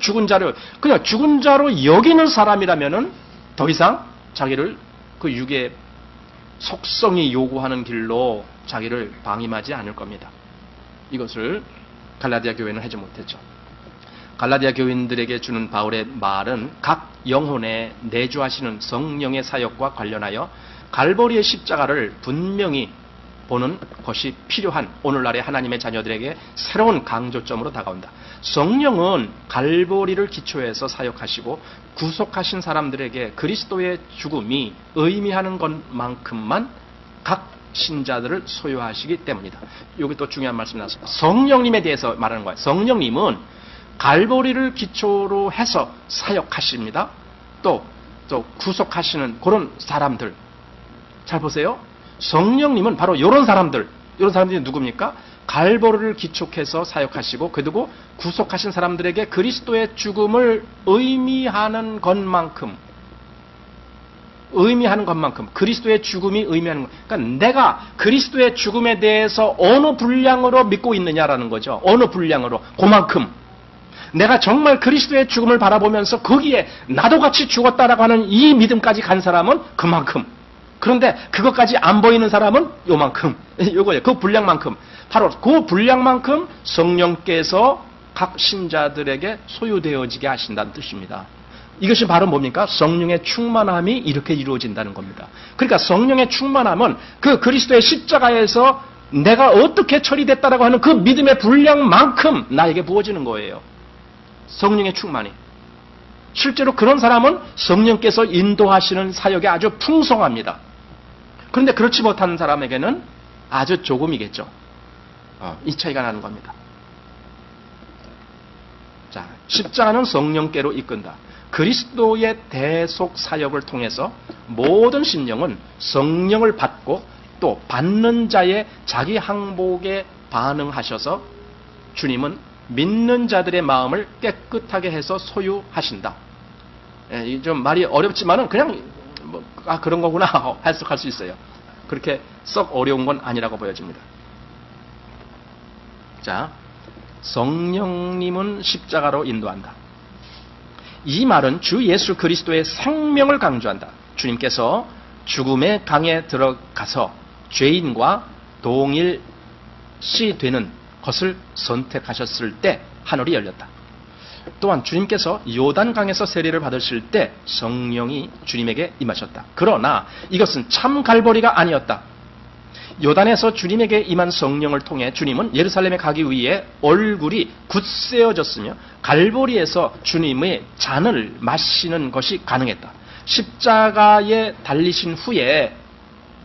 그냥 죽은 자로 여기는 사람이라면은 더 이상 자기를 그 육의 속성이 요구하는 길로 자기를 방임하지 않을 겁니다. 이것을 갈라디아 교회는 하지 못했죠. 갈라디아 교인들에게 주는 바울의 말은 각 영혼에 내주하시는 성령의 사역과 관련하여 갈보리의 십자가를 분명히 보는 것이 필요한 오늘날의 하나님의 자녀들에게 새로운 강조점으로 다가온다. 성령은 갈보리를 기초해서 사역하시고 구속하신 사람들에게 그리스도의 죽음이 의미하는 것만큼만 각 신자들을 소유하시기 때문이다. 여기 또 중요한 말씀이 나왔습니다. 성령님에 대해서 말하는 거예요. 성령님은 갈보리를 기초로 해서 사역하십니다. 또 구속하시는 그런 사람들. 잘 보세요. 성령님은 바로 이런 사람들이 누굽니까? 갈보리를 기촉해서 사역하시고 그리고 구속하신 사람들에게 그리스도의 죽음을 의미하는 것만큼 그리스도의 죽음이 의미하는 것. 그러니까 내가 그리스도의 죽음에 대해서 어느 분량으로 믿고 있느냐라는 거죠. 어느 분량으로. 그만큼. 내가 정말 그리스도의 죽음을 바라보면서 거기에 나도 같이 죽었다라고 하는 이 믿음까지 간 사람은 그만큼. 그런데 그것까지 안 보이는 사람은 요만큼. 요거예요. 그 분량만큼. 바로 그 분량만큼 성령께서 각 신자들에게 소유되어지게 하신다는 뜻입니다. 이것이 바로 뭡니까? 성령의 충만함이 이렇게 이루어진다는 겁니다. 그러니까 성령의 충만함은 그 그리스도의 십자가에서 내가 어떻게 처리됐다라고 하는 그 믿음의 분량만큼 나에게 부어지는 거예요. 성령의 충만이. 실제로 그런 사람은 성령께서 인도하시는 사역에 아주 풍성합니다. 그런데 그렇지 못한 사람에게는 아주 조금이겠죠. 이 차이가 나는 겁니다. 자, 십자가는 성령께로 이끈다. 그리스도의 대속 사역을 통해서 모든 심령은 성령을 받고 또 받는 자의 자기 항복에 반응하셔서 주님은 믿는 자들의 마음을 깨끗하게 해서 소유하신다. 좀 말이 어렵지만은 그냥 그런 거구나 해석할 수 있어요. 그렇게 썩 어려운 건 아니라고 보여집니다. 자, 성령님은 십자가로 인도한다. 이 말은 주 예수 그리스도의 생명을 강조한다. 주님께서 죽음의 강에 들어가서 죄인과 동일시 되는 것을 선택하셨을 때 하늘이 열렸다. 또한 주님께서 요단강에서 세례를 받으실 때 성령이 주님에게 임하셨다. 그러나 이것은 참 갈보리가 아니었다. 요단에서 주님에게 임한 성령을 통해 주님은 예루살렘에 가기 위해 얼굴이 굳세어졌으며 갈보리에서 주님의 잔을 마시는 것이 가능했다. 십자가에 달리신 후에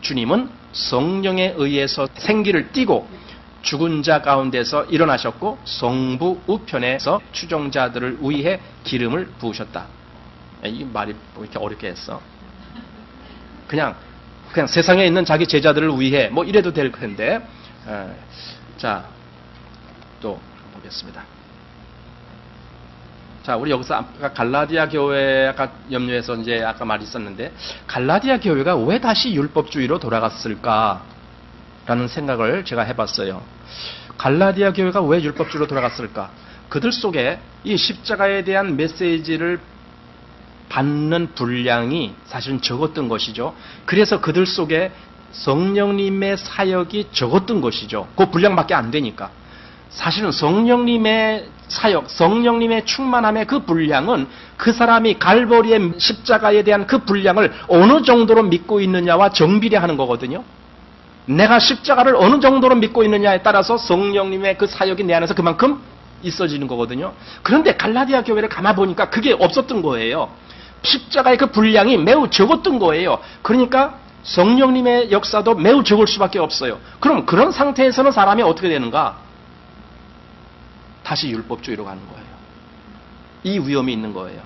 주님은 성령에 의해서 생기를 띠고 죽은 자 가운데서 일어나셨고 성부 우편에서 추종자들을 위해 기름을 부으셨다. 이 말이 뭐 이렇게 어렵게 했어? 그냥 세상에 있는 자기 제자들을 위해 뭐 이래도 될 텐데. 자, 또 보겠습니다. 자, 우리 여기서 아까 갈라디아 교회 아까 염려해서 이제 아까 말이 있었는데 갈라디아 교회가 왜 다시 율법주의로 돌아갔을까? 라는 생각을 제가 해봤어요. 갈라디아 교회가 왜 율법주의로 돌아갔을까? 그들 속에 이 십자가에 대한 메시지를 받는 분량이 사실은 적었던 것이죠. 그래서 그들 속에 성령님의 사역이 적었던 것이죠. 그 분량밖에 안 되니까. 사실은 성령님의 사역, 성령님의 충만함의 그 분량은 그 사람이 갈보리의 십자가에 대한 그 분량을 어느 정도로 믿고 있느냐와 정비례하는 거거든요. 내가 십자가를 어느 정도로 믿고 있느냐에 따라서 성령님의 그 사역이 내 안에서 그만큼 있어지는 거거든요. 그런데 갈라디아 교회를 가만 보니까 그게 없었던 거예요. 십자가의 그 분량이 매우 적었던 거예요. 그러니까 성령님의 역사도 매우 적을 수밖에 없어요. 그럼 그런 상태에서는 사람이 어떻게 되는가? 다시 율법주의로 가는 거예요. 이 위험이 있는 거예요.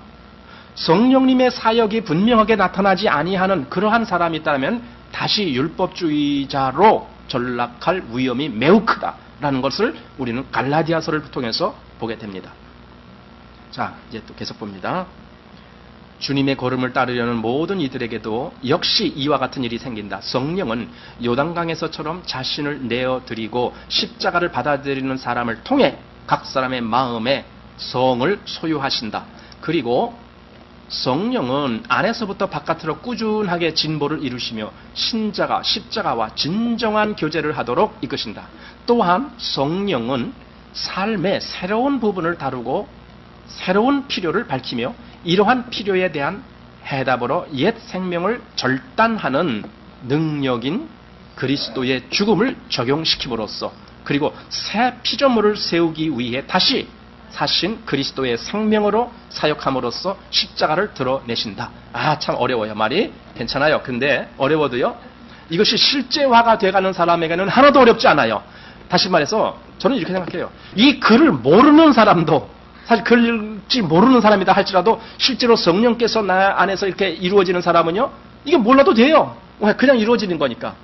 성령님의 사역이 분명하게 나타나지 아니하는 그러한 사람이 있다면 다시 율법주의자로 전락할 위험이 매우 크다라는 것을 우리는 갈라디아서를 통해서 보게 됩니다. 자, 이제 또 계속 봅니다. 주님의 걸음을 따르려는 모든 이들에게도 역시 이와 같은 일이 생긴다. 성령은 요단강에서처럼 자신을 내어드리고 십자가를 받아들이는 사람을 통해 각 사람의 마음에 성을 소유하신다. 그리고 성령은 안에서부터 바깥으로 꾸준하게 진보를 이루시며 신자가 십자가와 진정한 교제를 하도록 이끄신다. 또한 성령은 삶의 새로운 부분을 다루고 새로운 필요를 밝히며 이러한 필요에 대한 해답으로 옛 생명을 절단하는 능력인 그리스도의 죽음을 적용시킴으로써 그리고 새 피조물을 세우기 위해 다시 사신 그리스도의 생명으로 사역함으로써 십자가를 드러내신다. 아, 참 어려워요. 말이 괜찮아요. 근데 어려워도요. 이것이 실제화가 돼가는 사람에게는 하나도 어렵지 않아요. 다시 말해서 저는 이렇게 생각해요. 이 글을 모르는 사람도 사실 글 읽지 모르는 사람이다 할지라도 실제로 성령께서 나 안에서 이렇게 이루어지는 사람은요. 이게 몰라도 돼요. 그냥 이루어지는 거니까.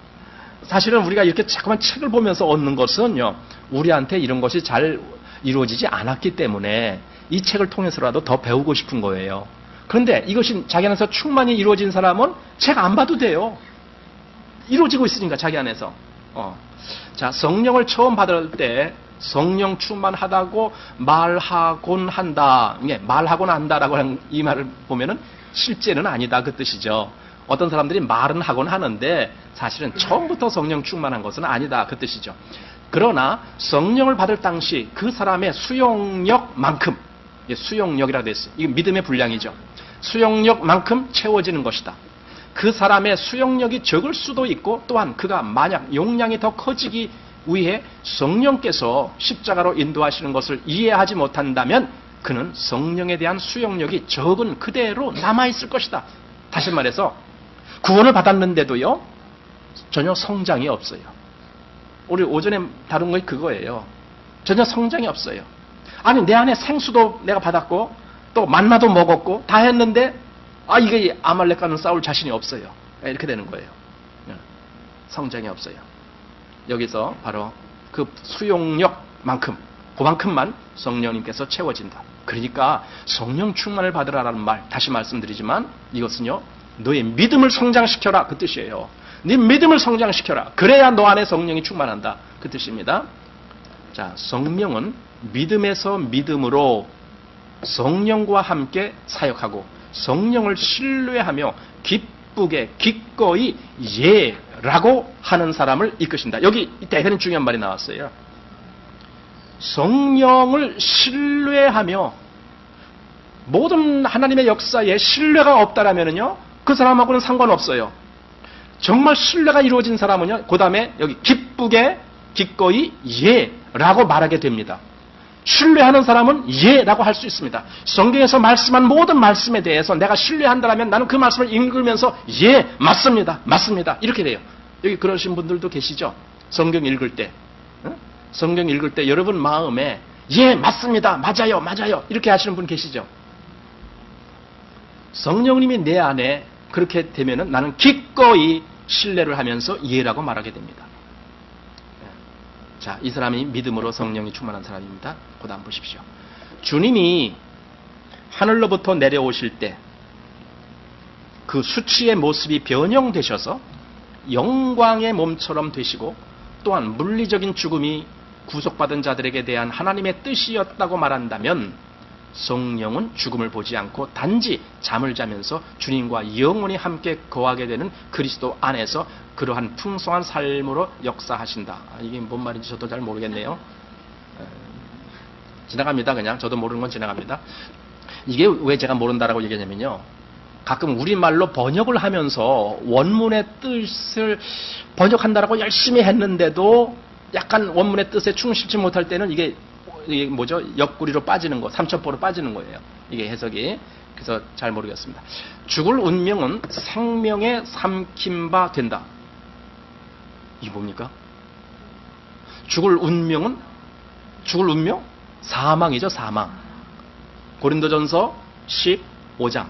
사실은 우리가 이렇게 자꾸만 책을 보면서 얻는 것은요, 우리한테 이런 것이 잘 이루어지지 않았기 때문에 이 책을 통해서라도 더 배우고 싶은 거예요. 그런데 이것이 자기 안에서 충만히 이루어진 사람은 책 안 봐도 돼요. 이루어지고 있으니까 자기 안에서. 자, 성령을 처음 받을 때 성령 충만하다고 말하곤 한다. 말하곤 한다라고 하는 이 말을 보면은 실제는 아니다 그 뜻이죠. 어떤 사람들이 말은 하곤 하는데 사실은 처음부터 성령 충만한 것은 아니다 그 뜻이죠. 그러나 성령을 받을 당시 그 사람의 수용력만큼, 수용력이라고 되어 있어요. 이게 믿음의 분량이죠. 수용력만큼 채워지는 것이다. 그 사람의 수용력이 적을 수도 있고, 또한 그가 만약 용량이 더 커지기 위해 성령께서 십자가로 인도하시는 것을 이해하지 못한다면 그는 성령에 대한 수용력이 적은 그대로 남아있을 것이다. 다시 말해서 구원을 받았는데도요, 전혀 성장이 없어요. 우리 오전에 다룬 것이 그거예요. 전혀 성장이 없어요. 아니, 내 안에 생수도 내가 받았고 또 만나도 먹었고 다 했는데 이게 아말렉과는 싸울 자신이 없어요. 이렇게 되는 거예요. 성장이 없어요. 여기서 바로 그 수용력만큼, 그만큼만 성령님께서 채워진다. 그러니까 성령 충만을 받으라라는 말, 다시 말씀드리지만 이것은요, 너의 믿음을 성장시켜라 그 뜻이에요. 네 믿음을 성장시켜라. 그래야 너 안에 성령이 충만한다 그 뜻입니다. 자, 성령은 믿음에서 믿음으로 성령과 함께 사역하고 성령을 신뢰하며 기쁘게 기꺼이 예라고 하는 사람을 이끄신다. 여기 대단히 중요한 말이 나왔어요. 성령을 신뢰하며, 모든 하나님의 역사에 신뢰가 없다라면은요, 그 사람하고는 상관없어요. 정말 신뢰가 이루어진 사람은요, 그 다음에 여기 기쁘게 기꺼이 예라고 말하게 됩니다. 신뢰하는 사람은 예라고 할 수 있습니다. 성경에서 말씀한 모든 말씀에 대해서 내가 신뢰한다면 나는 그 말씀을 읽으면서 예, 맞습니다, 맞습니다 이렇게 돼요. 여기 그러신 분들도 계시죠? 성경 읽을 때, 성경 읽을 때 여러분 마음에 예, 맞습니다, 맞아요, 맞아요 이렇게 하시는 분 계시죠? 성령님이 내 안에 그렇게 되면은 나는 기꺼이 신뢰를 하면서 예라고 말하게 됩니다. 자, 이 사람이 믿음으로 성령이 충만한 사람입니다. 그 다음 보십시오. 주님이 하늘로부터 내려오실 때 그 수치의 모습이 변형되셔서 영광의 몸처럼 되시고, 또한 물리적인 죽음이 구속받은 자들에게 대한 하나님의 뜻이었다고 말한다면 성령은 죽음을 보지 않고 단지 잠을 자면서 주님과 영원히 함께 거하게 되는 그리스도 안에서 그러한 풍성한 삶으로 역사하신다. 이게 뭔 말인지 저도 잘 모르겠네요. 지나갑니다. 그냥 저도 모르는 건 지나갑니다. 이게 왜 제가 모른다라고 얘기하냐면요, 가끔 우리말로 번역을 하면서 원문의 뜻을 번역한다라고 열심히 했는데도 약간 원문의 뜻에 충실치 못할 때는 이게 뭐죠? 옆구리로 빠지는 거, 삼천포로 빠지는 거예요. 이게 해석이. 그래서 잘 모르겠습니다. 죽을 운명은 생명에 삼킨 바 된다. 이게 뭡니까? 죽을 운명? 사망이죠, 사망. 고린도전서 15장.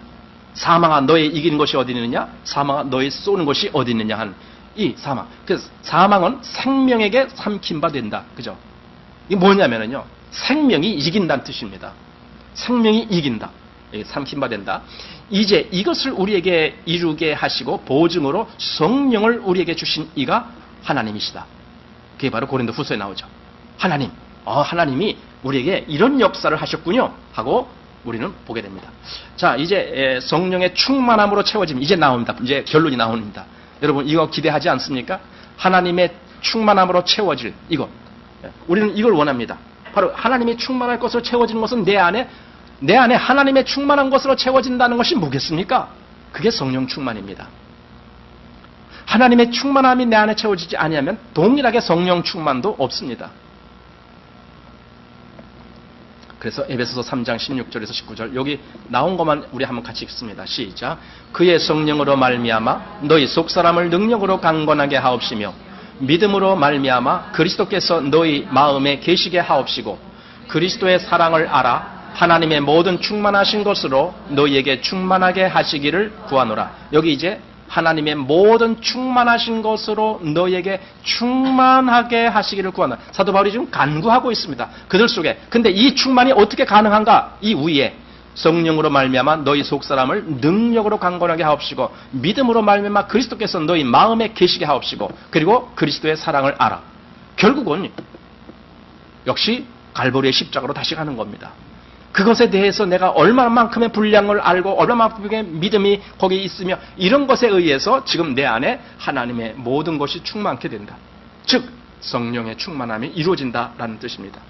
사망아, 너의 이긴 것이 어디 있느냐? 사망아, 너의 쏘는 것이 어디 있느냐? 한 이 사망. 그래서 사망은 생명에게 삼킨 바 된다. 그죠? 이게 뭐냐면요, 생명이 이긴다는 뜻입니다. 생명이 이긴다. 삼킨 바 된다. 이제 이것을 우리에게 이루게 하시고 보증으로 성령을 우리에게 주신 이가 하나님이시다. 그게 바로 고린도 후서에 나오죠. 하나님. 하나님이 우리에게 이런 역사를 하셨군요. 하고 우리는 보게 됩니다. 자, 이제 성령의 충만함으로 채워짐. 이제 나옵니다. 이제 결론이 나옵니다. 여러분, 이거 기대하지 않습니까? 하나님의 충만함으로 채워질 이것. 우리는 이걸 원합니다. 바로 하나님이 충만할 것으로 채워지는 것은 내 안에 하나님의 충만한 것으로 채워진다는 것이 뭐겠습니까? 그게 성령 충만입니다. 하나님의 충만함이 내 안에 채워지지 아니하면 동일하게 성령 충만도 없습니다. 그래서 에베소서 3장 16절에서 19절 여기 나온 것만 우리 한번 같이 읽습니다. 시작. 그의 성령으로 말미암아 너희 속사람을 능력으로 강건하게 하옵시며 믿음으로 말미암아 그리스도께서 너희 마음에 계시게 하옵시고 그리스도의 사랑을 알아 하나님의 모든 충만하신 것으로 너희에게 충만하게 하시기를 구하노라. 여기 이제 하나님의 모든 충만하신 것으로 너희에게 충만하게 하시기를 구한다. 사도 바울이 지금 간구하고 있습니다. 그들 속에. 근데 이 충만이 어떻게 가능한가? 이 위에 성령으로 말미암아 너희 속사람을 능력으로 강건하게 하옵시고 믿음으로 말미암아 그리스도께서 너희 마음에 계시게 하옵시고 그리고 그리스도의 사랑을 알아. 결국은 역시 갈보리의 십자가로 다시 가는 겁니다. 그것에 대해서 내가 얼마만큼의 분량을 알고 얼마만큼의 믿음이 거기에 있으며 이런 것에 의해서 지금 내 안에 하나님의 모든 것이 충만케 된다. 즉 성령의 충만함이 이루어진다라는 뜻입니다.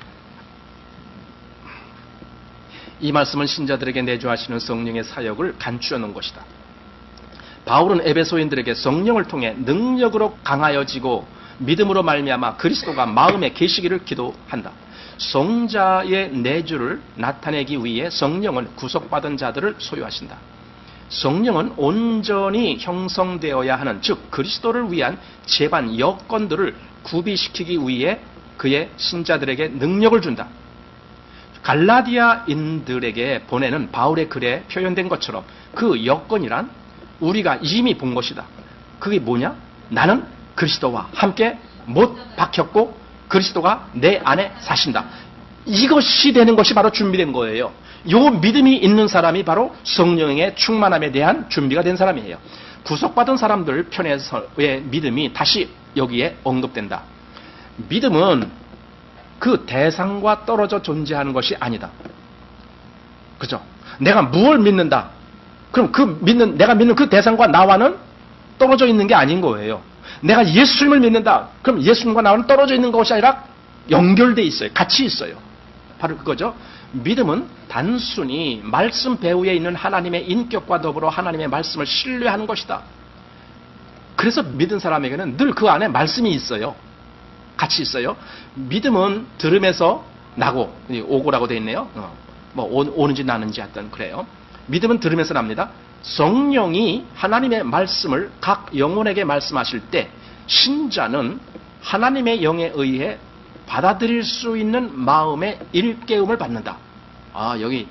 이 말씀은 신자들에게 내주하시는 성령의 사역을 간추려 놓은 것이다. 바울은 에베소인들에게 성령을 통해 능력으로 강하여지고 믿음으로 말미암아 그리스도가 마음에 계시기를 기도한다. 성자의 내주를 나타내기 위해 성령은 구속받은 자들을 소유하신다. 성령은 온전히 형성되어야 하는, 즉 그리스도를 위한 제반 여건들을 구비시키기 위해 그의 신자들에게 능력을 준다. 갈라디아인들에게 보내는 바울의 글에 표현된 것처럼 그 여건이란 우리가 이미 본 것이다. 그게 뭐냐? 나는 그리스도와 함께 못 박혔고 그리스도가 내 안에 사신다. 이것이 되는 것이 바로 준비된 거예요. 요 믿음이 있는 사람이 바로 성령의 충만함에 대한 준비가 된 사람이에요. 구속받은 사람들 편에서의 믿음이 다시 여기에 언급된다. 믿음은 그 대상과 떨어져 존재하는 것이 아니다. 그죠? 내가 무엇을 믿는다. 그럼 내가 믿는 그 대상과 나와는 떨어져 있는 게 아닌 거예요. 내가 예수님을 믿는다. 그럼 예수님과 나와는 떨어져 있는 것이 아니라 연결돼 있어요. 같이 있어요. 바로 그거죠. 믿음은 단순히 말씀 배후에 있는 하나님의 인격과 더불어 하나님의 말씀을 신뢰하는 것이다. 그래서 믿은 사람에게는 늘 그 안에 말씀이 있어요. 같이 있어요. 믿음은 들음에서 나고, 오고라고 되어 있네요. 오는지 나는지 하여튼 그래요. 믿음은 들음에서 납니다. 성령이 하나님의 말씀을 각 영혼에게 말씀하실 때 신자는 하나님의 영에 의해 받아들일 수 있는 마음의 일깨움을 받는다. 여기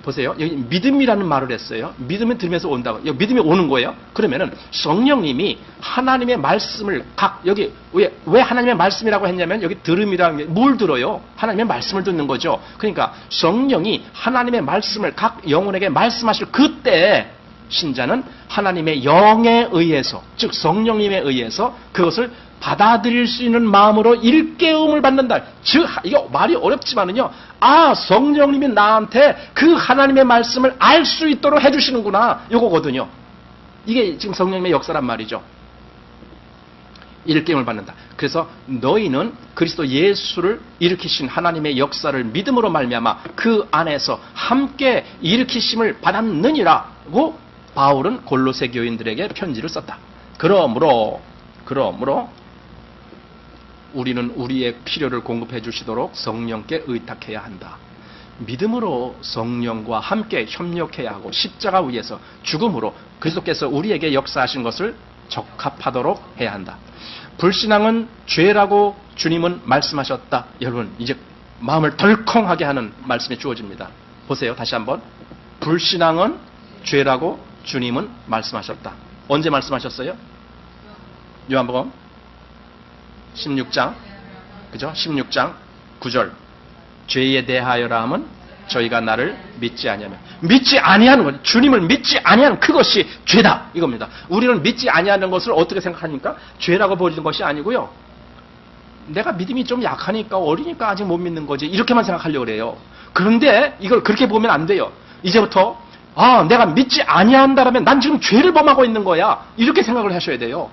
보세요. 여기 믿음이라는 말을 했어요. 믿음은 들으면서 온다고. 여기 믿음이 오는 거예요. 그러면은 성령님이 하나님의 말씀을 여기 왜 하나님의 말씀이라고 했냐면 여기 들음이라는 게 뭘 들어요? 하나님의 말씀을 듣는 거죠. 그러니까 성령이 하나님의 말씀을 각 영혼에게 말씀하실 그때 신자는 하나님의 영에 의해서, 즉 성령님에 의해서 그것을 받아들일 수 있는 마음으로 일깨움을 받는다. 즉 이거 말이 어렵지만은요. 성령님이 나한테 그 하나님의 말씀을 알 수 있도록 해주시는구나. 이거거든요. 이게 지금 성령님의 역사란 말이죠. 일깨움을 받는다. 그래서 너희는 그리스도 예수를 일으키신 하나님의 역사를 믿음으로 말미암아 그 안에서 함께 일으키심을 받았느니라고 바울은 골로새 교인들에게 편지를 썼다. 그러므로 우리는 우리의 필요를 공급해 주시도록 성령께 의탁해야 한다. 믿음으로 성령과 함께 협력해야 하고 십자가 위에서 죽음으로 그리스도께서 우리에게 역사하신 것을 적합하도록 해야 한다. 불신앙은 죄라고 주님은 말씀하셨다. 여러분 이제 마음을 덜컹하게 하는 말씀이 주어집니다. 보세요. 다시 한번. 불신앙은 죄라고 주님은 말씀하셨다. 언제 말씀하셨어요? 요한복음 16장, 그죠? 16장 9절. 죄에 대하여라 함은 저희가 나를 믿지 아니하는 것, 주님을 믿지 아니하는 그것이 죄다 이겁니다. 우리는 믿지 아니하는 것을 어떻게 생각합니까? 죄라고 보이는 것이 아니고요. 내가 믿음이 좀 약하니까 어리니까 아직 못 믿는 거지 이렇게만 생각하려고 그래요. 그런데 이걸 그렇게 보면 안 돼요. 이제부터 내가 믿지 아니한다라면 난 지금 죄를 범하고 있는 거야 이렇게 생각을 하셔야 돼요.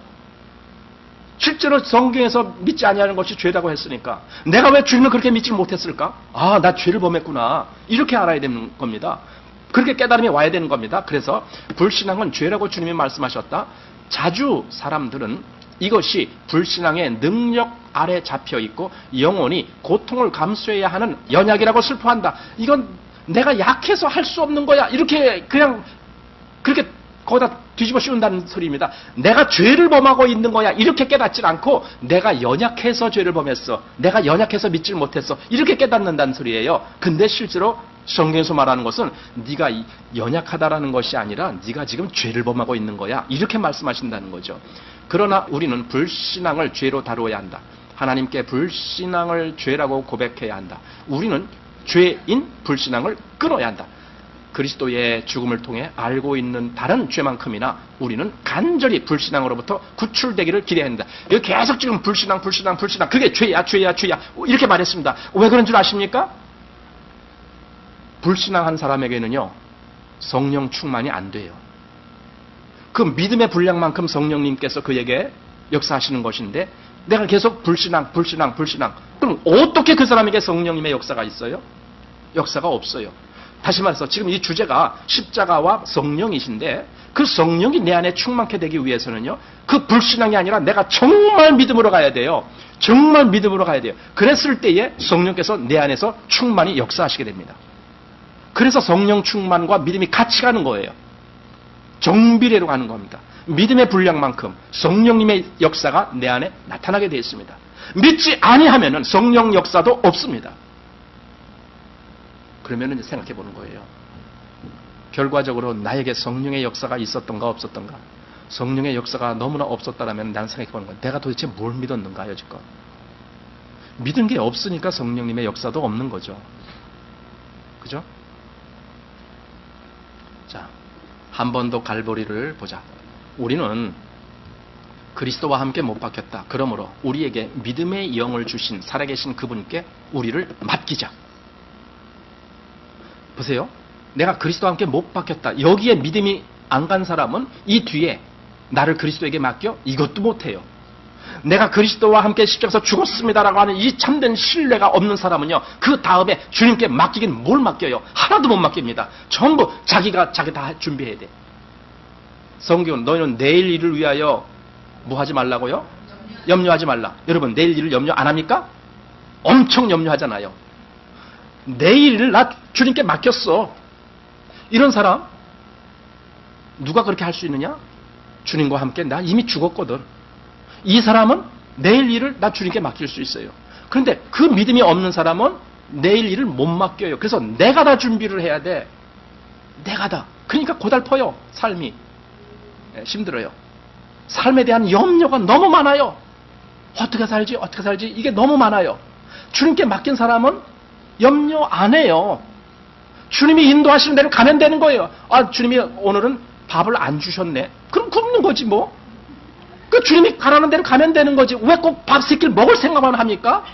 실제로 성경에서 믿지 아니하는 것이 죄라고 했으니까 내가 왜 주님을 그렇게 믿지 못했을까? 나 죄를 범했구나. 이렇게 알아야 되는 겁니다. 그렇게 깨달음이 와야 되는 겁니다. 그래서 불신앙은 죄라고 주님이 말씀하셨다. 자주 사람들은 이것이 불신앙의 능력 아래 잡혀 있고 영혼이 고통을 감수해야 하는 연약이라고 슬퍼한다. 이건 내가 약해서 할 수 없는 거야. 이렇게 그냥 그렇게 거기다 뒤집어 씌운다는 소리입니다. 내가 죄를 범하고 있는 거야. 이렇게 깨닫지 않고 내가 연약해서 죄를 범했어. 내가 연약해서 믿질 못했어. 이렇게 깨닫는다는 소리예요. 근데 실제로 성경에서 말하는 것은 네가 연약하다라는 것이 아니라 네가 지금 죄를 범하고 있는 거야. 이렇게 말씀하신다는 거죠. 그러나 우리는 불신앙을 죄로 다루어야 한다. 하나님께 불신앙을 죄라고 고백해야 한다. 우리는 죄인 불신앙을 끊어야 한다. 그리스도의 죽음을 통해 알고 있는 다른 죄만큼이나 우리는 간절히 불신앙으로부터 구출되기를 기대해야 한다. 여기 계속 지금 불신앙. 그게 죄야. 이렇게 말했습니다. 왜 그런 줄 아십니까? 불신앙한 사람에게는요, 성령 충만이 안 돼요. 그 믿음의 분량만큼 성령님께서 그에게 역사하시는 것인데, 내가 계속 불신앙. 그럼 어떻게 그 사람에게 성령님의 역사가 있어요? 역사가 없어요. 다시 말해서 지금 이 주제가 십자가와 성령이신데, 그 성령이 내 안에 충만케 되기 위해서는요, 그 불신앙이 아니라 내가 정말 믿음으로 가야 돼요. 정말 믿음으로 가야 돼요. 그랬을 때에 성령께서 내 안에서 충만히 역사하시게 됩니다. 그래서 성령 충만과 믿음이 같이 가는 거예요. 정비례로 가는 겁니다. 믿음의 분량만큼 성령님의 역사가 내 안에 나타나게 되어 있습니다. 믿지 아니하면은 성령 역사도 없습니다. 그러면은 생각해 보는 거예요. 결과적으로 나에게 성령의 역사가 있었던가 없었던가. 성령의 역사가 너무나 없었다라면 난 생각해 보는 거예요. 내가 도대체 뭘 믿었는가 여지껏. 믿은 게 없으니까 성령님의 역사도 없는 거죠. 그죠? 자, 한 번 더 갈보리를 보자. 우리는 그리스도와 함께 못 박혔다. 그러므로 우리에게 믿음의 영을 주신 살아계신 그분께 우리를 맡기자. 보세요. 내가 그리스도와 함께 못 박혔다. 여기에 믿음이 안 간 사람은 이 뒤에 나를 그리스도에게 맡겨? 이것도 못해요. 내가 그리스도와 함께 십자가에서 죽었습니다라고 하는 이 참된 신뢰가 없는 사람은요, 그 다음에 주님께 맡기긴 뭘 맡겨요? 하나도 못 맡깁니다. 전부 자기 다 준비해야 돼. 성경은 너희는 내일 일을 위하여 뭐 하지 말라고요? 염려하지 말라. 여러분, 내일 일을 염려 안 합니까? 엄청 염려하잖아요. 내일 일을 나 주님께 맡겼어. 이런 사람 누가 그렇게 할 수 있느냐? 주님과 함께 나 이미 죽었거든. 이 사람은 내일 일을 나 주님께 맡길 수 있어요. 그런데 그 믿음이 없는 사람은 내일 일을 못 맡겨요. 그래서 내가 다 준비를 해야 돼. 내가 다. 그러니까 고달퍼요. 삶이. 힘들어요. 삶에 대한 염려가 너무 많아요. 어떻게 살지? 이게 너무 많아요. 주님께 맡긴 사람은 염려 안 해요. 주님이 인도하시는 대로 가면 되는 거예요. 아, 주님이 오늘은 밥을 안 주셨네. 그럼 굶는 거지 뭐. 그 주님이 가라는 대로 가면 되는 거지. 왜 꼭 밥 세 끼를 먹을 생각만 합니까?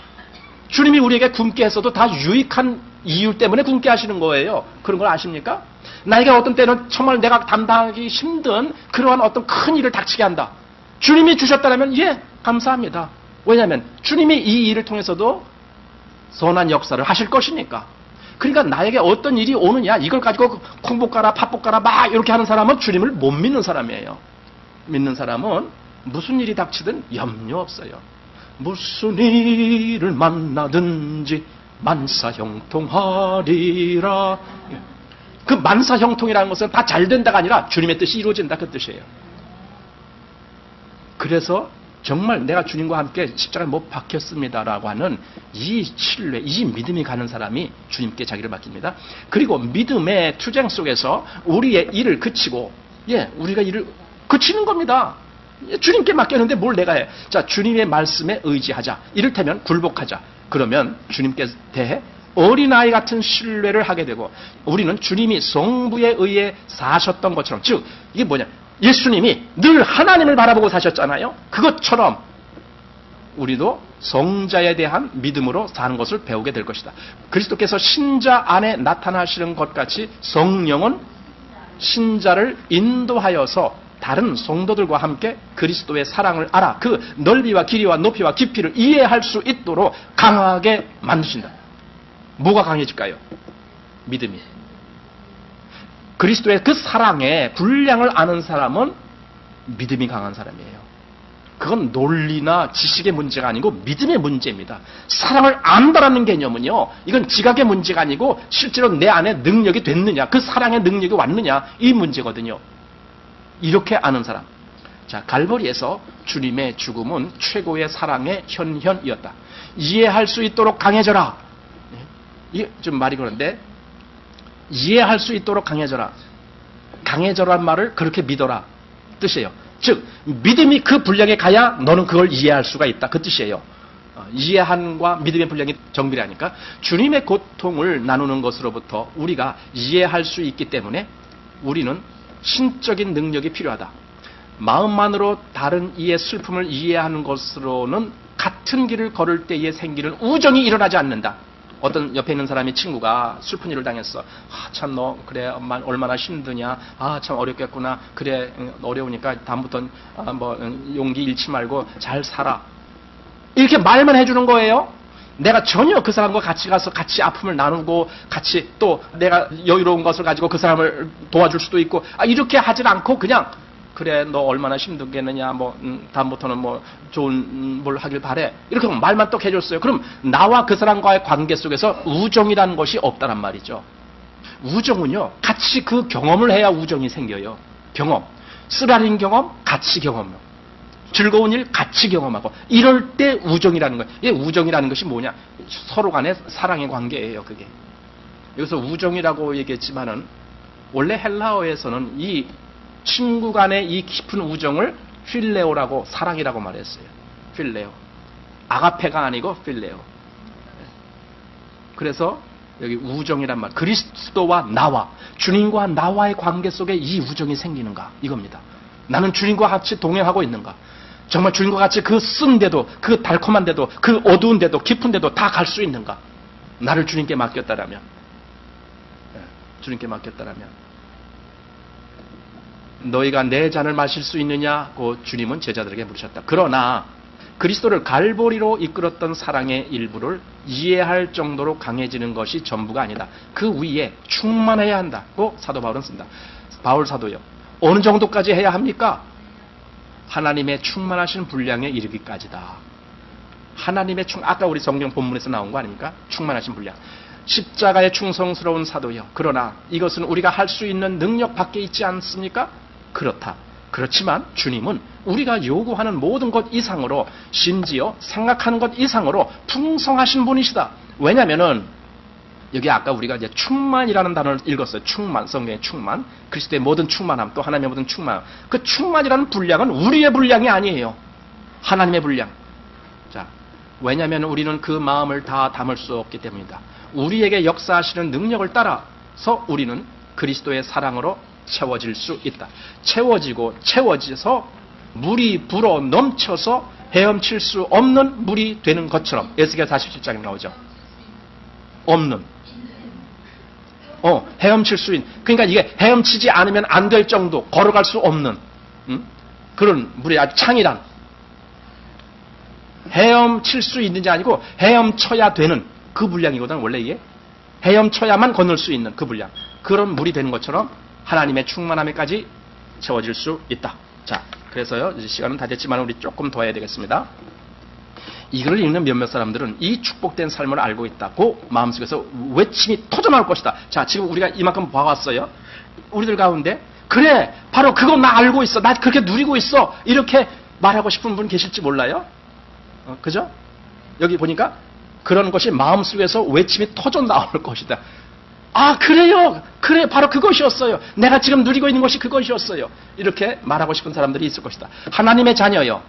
주님이 우리에게 굶게 했어도 다 유익한 이유 때문에 굶게 하시는 거예요. 그런 걸 아십니까? 나에게 어떤 때는 정말 내가 감당하기 힘든 그러한 어떤 큰 일을 닥치게 한다. 주님이 주셨다면 예, 감사합니다. 왜냐하면 주님이 이 일을 통해서도 선한 역사를 하실 것이니까. 그러니까 나에게 어떤 일이 오느냐, 이걸 가지고 콩볶아라 팥볶아라 막 이렇게 하는 사람은 주님을 못 믿는 사람이에요. 믿는 사람은 무슨 일이 닥치든 염려 없어요. 무슨 일을 만나든지 만사형통하리라. 그 만사형통이라는 것은 다 잘 된다가 아니라 주님의 뜻이 이루어진다, 그 뜻이에요. 그래서 정말 내가 주님과 함께 십자가에 못 박혔습니다라고 하는 이 신뢰, 이 믿음이 가는 사람이 주님께 자기를 맡깁니다. 그리고 믿음의 투쟁 속에서 우리의 일을 그치고, 우리가 일을 그치는 겁니다. 주님께 맡겼는데 뭘 내가 해? 자, 주님의 말씀에 의지하자. 이를테면 굴복하자. 그러면 주님께 대해 어린아이 같은 신뢰를 하게 되고, 우리는 주님이 성부에 의해 사셨던 것처럼, 즉 이게 뭐냐, 예수님이 늘 하나님을 바라보고 사셨잖아요. 그것처럼 우리도 성자에 대한 믿음으로 사는 것을 배우게 될 것이다. 그리스도께서 신자 안에 나타나시는 것 같이 성령은 신자를 인도하여서 다른 성도들과 함께 그리스도의 사랑을 알아 그 넓이와 길이와 높이와 깊이를 이해할 수 있도록 강하게 만드신다. 뭐가 강해질까요? 믿음이. 그리스도의 그 사랑의 분량을 아는 사람은 믿음이 강한 사람이에요. 그건 논리나 지식의 문제가 아니고 믿음의 문제입니다. 사랑을 안다라는 개념은요, 이건 지각의 문제가 아니고 실제로 내 안에 능력이 됐느냐, 그 사랑의 능력이 왔느냐, 이 문제거든요. 이렇게 아는 사람. 자, 갈보리에서 주님의 죽음은 최고의 사랑의 현현이었다. 이해할 수 있도록 강해져라. 이게 좀 말이 그런데 이해할 수 있도록 강해져라. 강해져란 말을 그렇게 믿어라 뜻이에요. 즉 믿음이 그 분량에 가야 너는 그걸 이해할 수가 있다 그 뜻이에요. 이해함과 믿음의 분량이 정비례하니까 주님의 고통을 나누는 것으로부터 우리가 이해할 수 있기 때문에 우리는 신적인 능력이 필요하다. 마음만으로 다른 이의 슬픔을 이해하는 것으로는 같은 길을 걸을 때에 생기는 우정이 일어나지 않는다. 어떤 옆에 있는 사람이 친구가 슬픈 일을 당했어. 아, 참 너 그래 얼마나 힘드냐. 아, 참 어렵겠구나. 그래 어려우니까 다음부터는 용기 잃지 말고 잘 살아. 이렇게 말만 해주는 거예요. 내가 전혀 그 사람과 같이 가서 같이 아픔을 나누고 같이 또 내가 여유로운 것을 가지고 그 사람을 도와줄 수도 있고 이렇게 하질 않고 그냥 그래 너 얼마나 힘들겠느냐 다음부터는 좋은 뭘 하길 바래 이렇게 말만 또 해줬어요. 그럼 나와 그 사람과의 관계 속에서 우정이라는 것이 없다란 말이죠. 우정은요 같이 그 경험을 해야 우정이 생겨요. 경험, 쓰라린 경험, 같이 경험요. 즐거운 일 같이 경험하고 이럴 때 우정이라는 거예요. 이 우정이라는 것이 뭐냐? 서로 간의 사랑의 관계예요. 그게 여기서 우정이라고 얘기했지만은 원래 헬라어에서는 이 친구 간의 이 깊은 우정을 필레오라고 사랑이라고 말했어요. 필레오. 아가페가 아니고 필레오. 그래서 여기 우정이란 말, 그리스도와 나와 주님과 나와의 관계 속에 이 우정이 생기는가 이겁니다. 나는 주님과 같이 동행하고 있는가? 정말 주님과 같이 그 쓴데도 그 달콤한데도 그 어두운데도 깊은데도 다 갈 수 있는가? 나를 주님께 맡겼다라면 주님께 맡겼다라면 너희가 내 잔을 마실 수 있느냐고 주님은 제자들에게 물으셨다. 그러나 그리스도를 갈보리로 이끌었던 사랑의 일부를 이해할 정도로 강해지는 것이 전부가 아니다. 그 위에 충만해야 한다고 사도 바울은 쓴다. 바울 사도요. 어느 정도까지 해야 합니까? 하나님의 충만하신 분량에 이르기까지다. 하나님의 아까 우리 성경 본문에서 나온 거 아닙니까? 충만하신 분량. 십자가에 충성스러운 사도요. 그러나 이것은 우리가 할 수 있는 능력 밖에 있지 않습니까? 그렇다. 그렇지만 주님은 우리가 요구하는 모든 것 이상으로 심지어 생각하는 것 이상으로 풍성하신 분이시다. 왜냐면은 여기 아까 우리가 이제 충만이라는 단어를 읽었어요. 충만, 성경의 충만. 그리스도의 모든 충만함, 또 하나님의 모든 충만함. 그 충만이라는 분량은 우리의 분량이 아니에요. 하나님의 분량. 자, 왜냐하면 우리는 그 마음을 다 담을 수 없기 때문이다. 우리에게 역사하시는 능력을 따라서 우리는 그리스도의 사랑으로 채워질 수 있다. 채워져서 물이 불어 넘쳐서 헤엄칠 수 없는 물이 되는 것처럼 에스겔 47장에 나오죠. 없는. 헤엄칠 수 있는. 그러니까 이게 헤엄치지 않으면 안 될 정도, 걸어갈 수 없는 그런 물이 아주 창이란. 헤엄칠 수 있는지 아니고 헤엄쳐야 되는 그 분량이거든. 원래 이게 헤엄쳐야만 건널 수 있는 그 분량. 그런 물이 되는 것처럼 하나님의 충만함에까지 채워질 수 있다. 자, 그래서요. 이제 시간은 다 됐지만 우리 조금 더 해야 되겠습니다. 이걸 읽는 몇몇 사람들은 이 축복된 삶을 알고 있다고 마음속에서 외침이 터져나올 것이다. 자, 지금 우리가 이만큼 봐왔어요. 우리들 가운데 그래, 바로 그거 나 알고 있어. 나 그렇게 누리고 있어. 이렇게 말하고 싶은 분 계실지 몰라요. 그죠? 여기 보니까 그런 것이 마음속에서 외침이 터져 나올 것이다. 아, 그래요. 그래, 바로 그것이었어요. 내가 지금 누리고 있는 것이 그것이었어요. 이렇게 말하고 싶은 사람들이 있을 것이다. 하나님의 자녀요.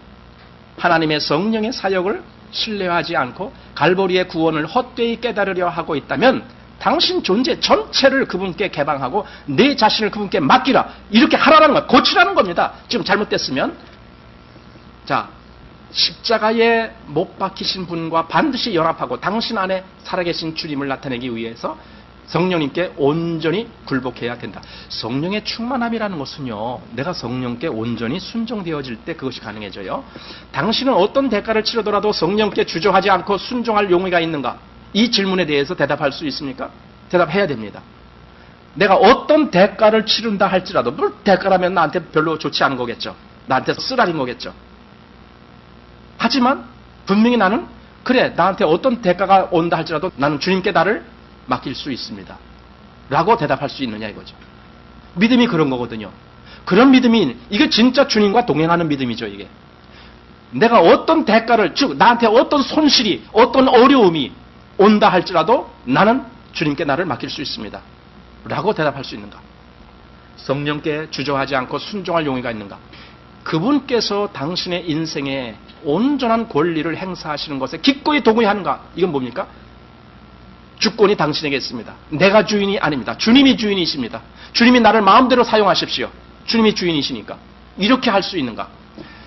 하나님의 성령의 사역을 신뢰하지 않고 갈보리의 구원을 헛되이 깨달으려 하고 있다면 당신 존재 전체를 그분께 개방하고 내 자신을 그분께 맡기라. 이렇게 하라는 것, 고치라는 겁니다. 지금 잘못됐으면. 자, 십자가에 못 박히신 분과 반드시 연합하고 당신 안에 살아계신 주님을 나타내기 위해서 성령님께 온전히 굴복해야 된다. 성령의 충만함이라는 것은요, 내가 성령께 온전히 순종되어질 때 그것이 가능해져요. 당신은 어떤 대가를 치르더라도 성령께 주저하지 않고 순종할 용의가 있는가? 이 질문에 대해서 대답할 수 있습니까? 대답해야 됩니다. 내가 어떤 대가를 치른다 할지라도, 뭘 대가라면 나한테 별로 좋지 않은 거겠죠. 나한테 쓰라린 거겠죠. 하지만 분명히 나는 그래, 나한테 어떤 대가가 온다 할지라도 나는 주님께 나를 맡길 수 있습니다. 라고 대답할 수 있느냐 이거죠. 믿음이 그런 거거든요. 그런 믿음이, 이게 진짜 주님과 동행하는 믿음이죠, 이게. 내가 어떤 대가를, 즉 나한테 어떤 손실이, 어떤 어려움이 온다 할지라도 나는 주님께 나를 맡길 수 있습니다. 라고 대답할 수 있는가? 성령께 주저하지 않고 순종할 용의가 있는가? 그분께서 당신의 인생에 온전한 권리를 행사하시는 것에 기꺼이 동의하는가? 이건 뭡니까? 주권이 당신에게 있습니다. 내가 주인이 아닙니다. 주님이 주인이십니다. 주님이 나를 마음대로 사용하십시오. 주님이 주인이시니까. 이렇게 할 수 있는가?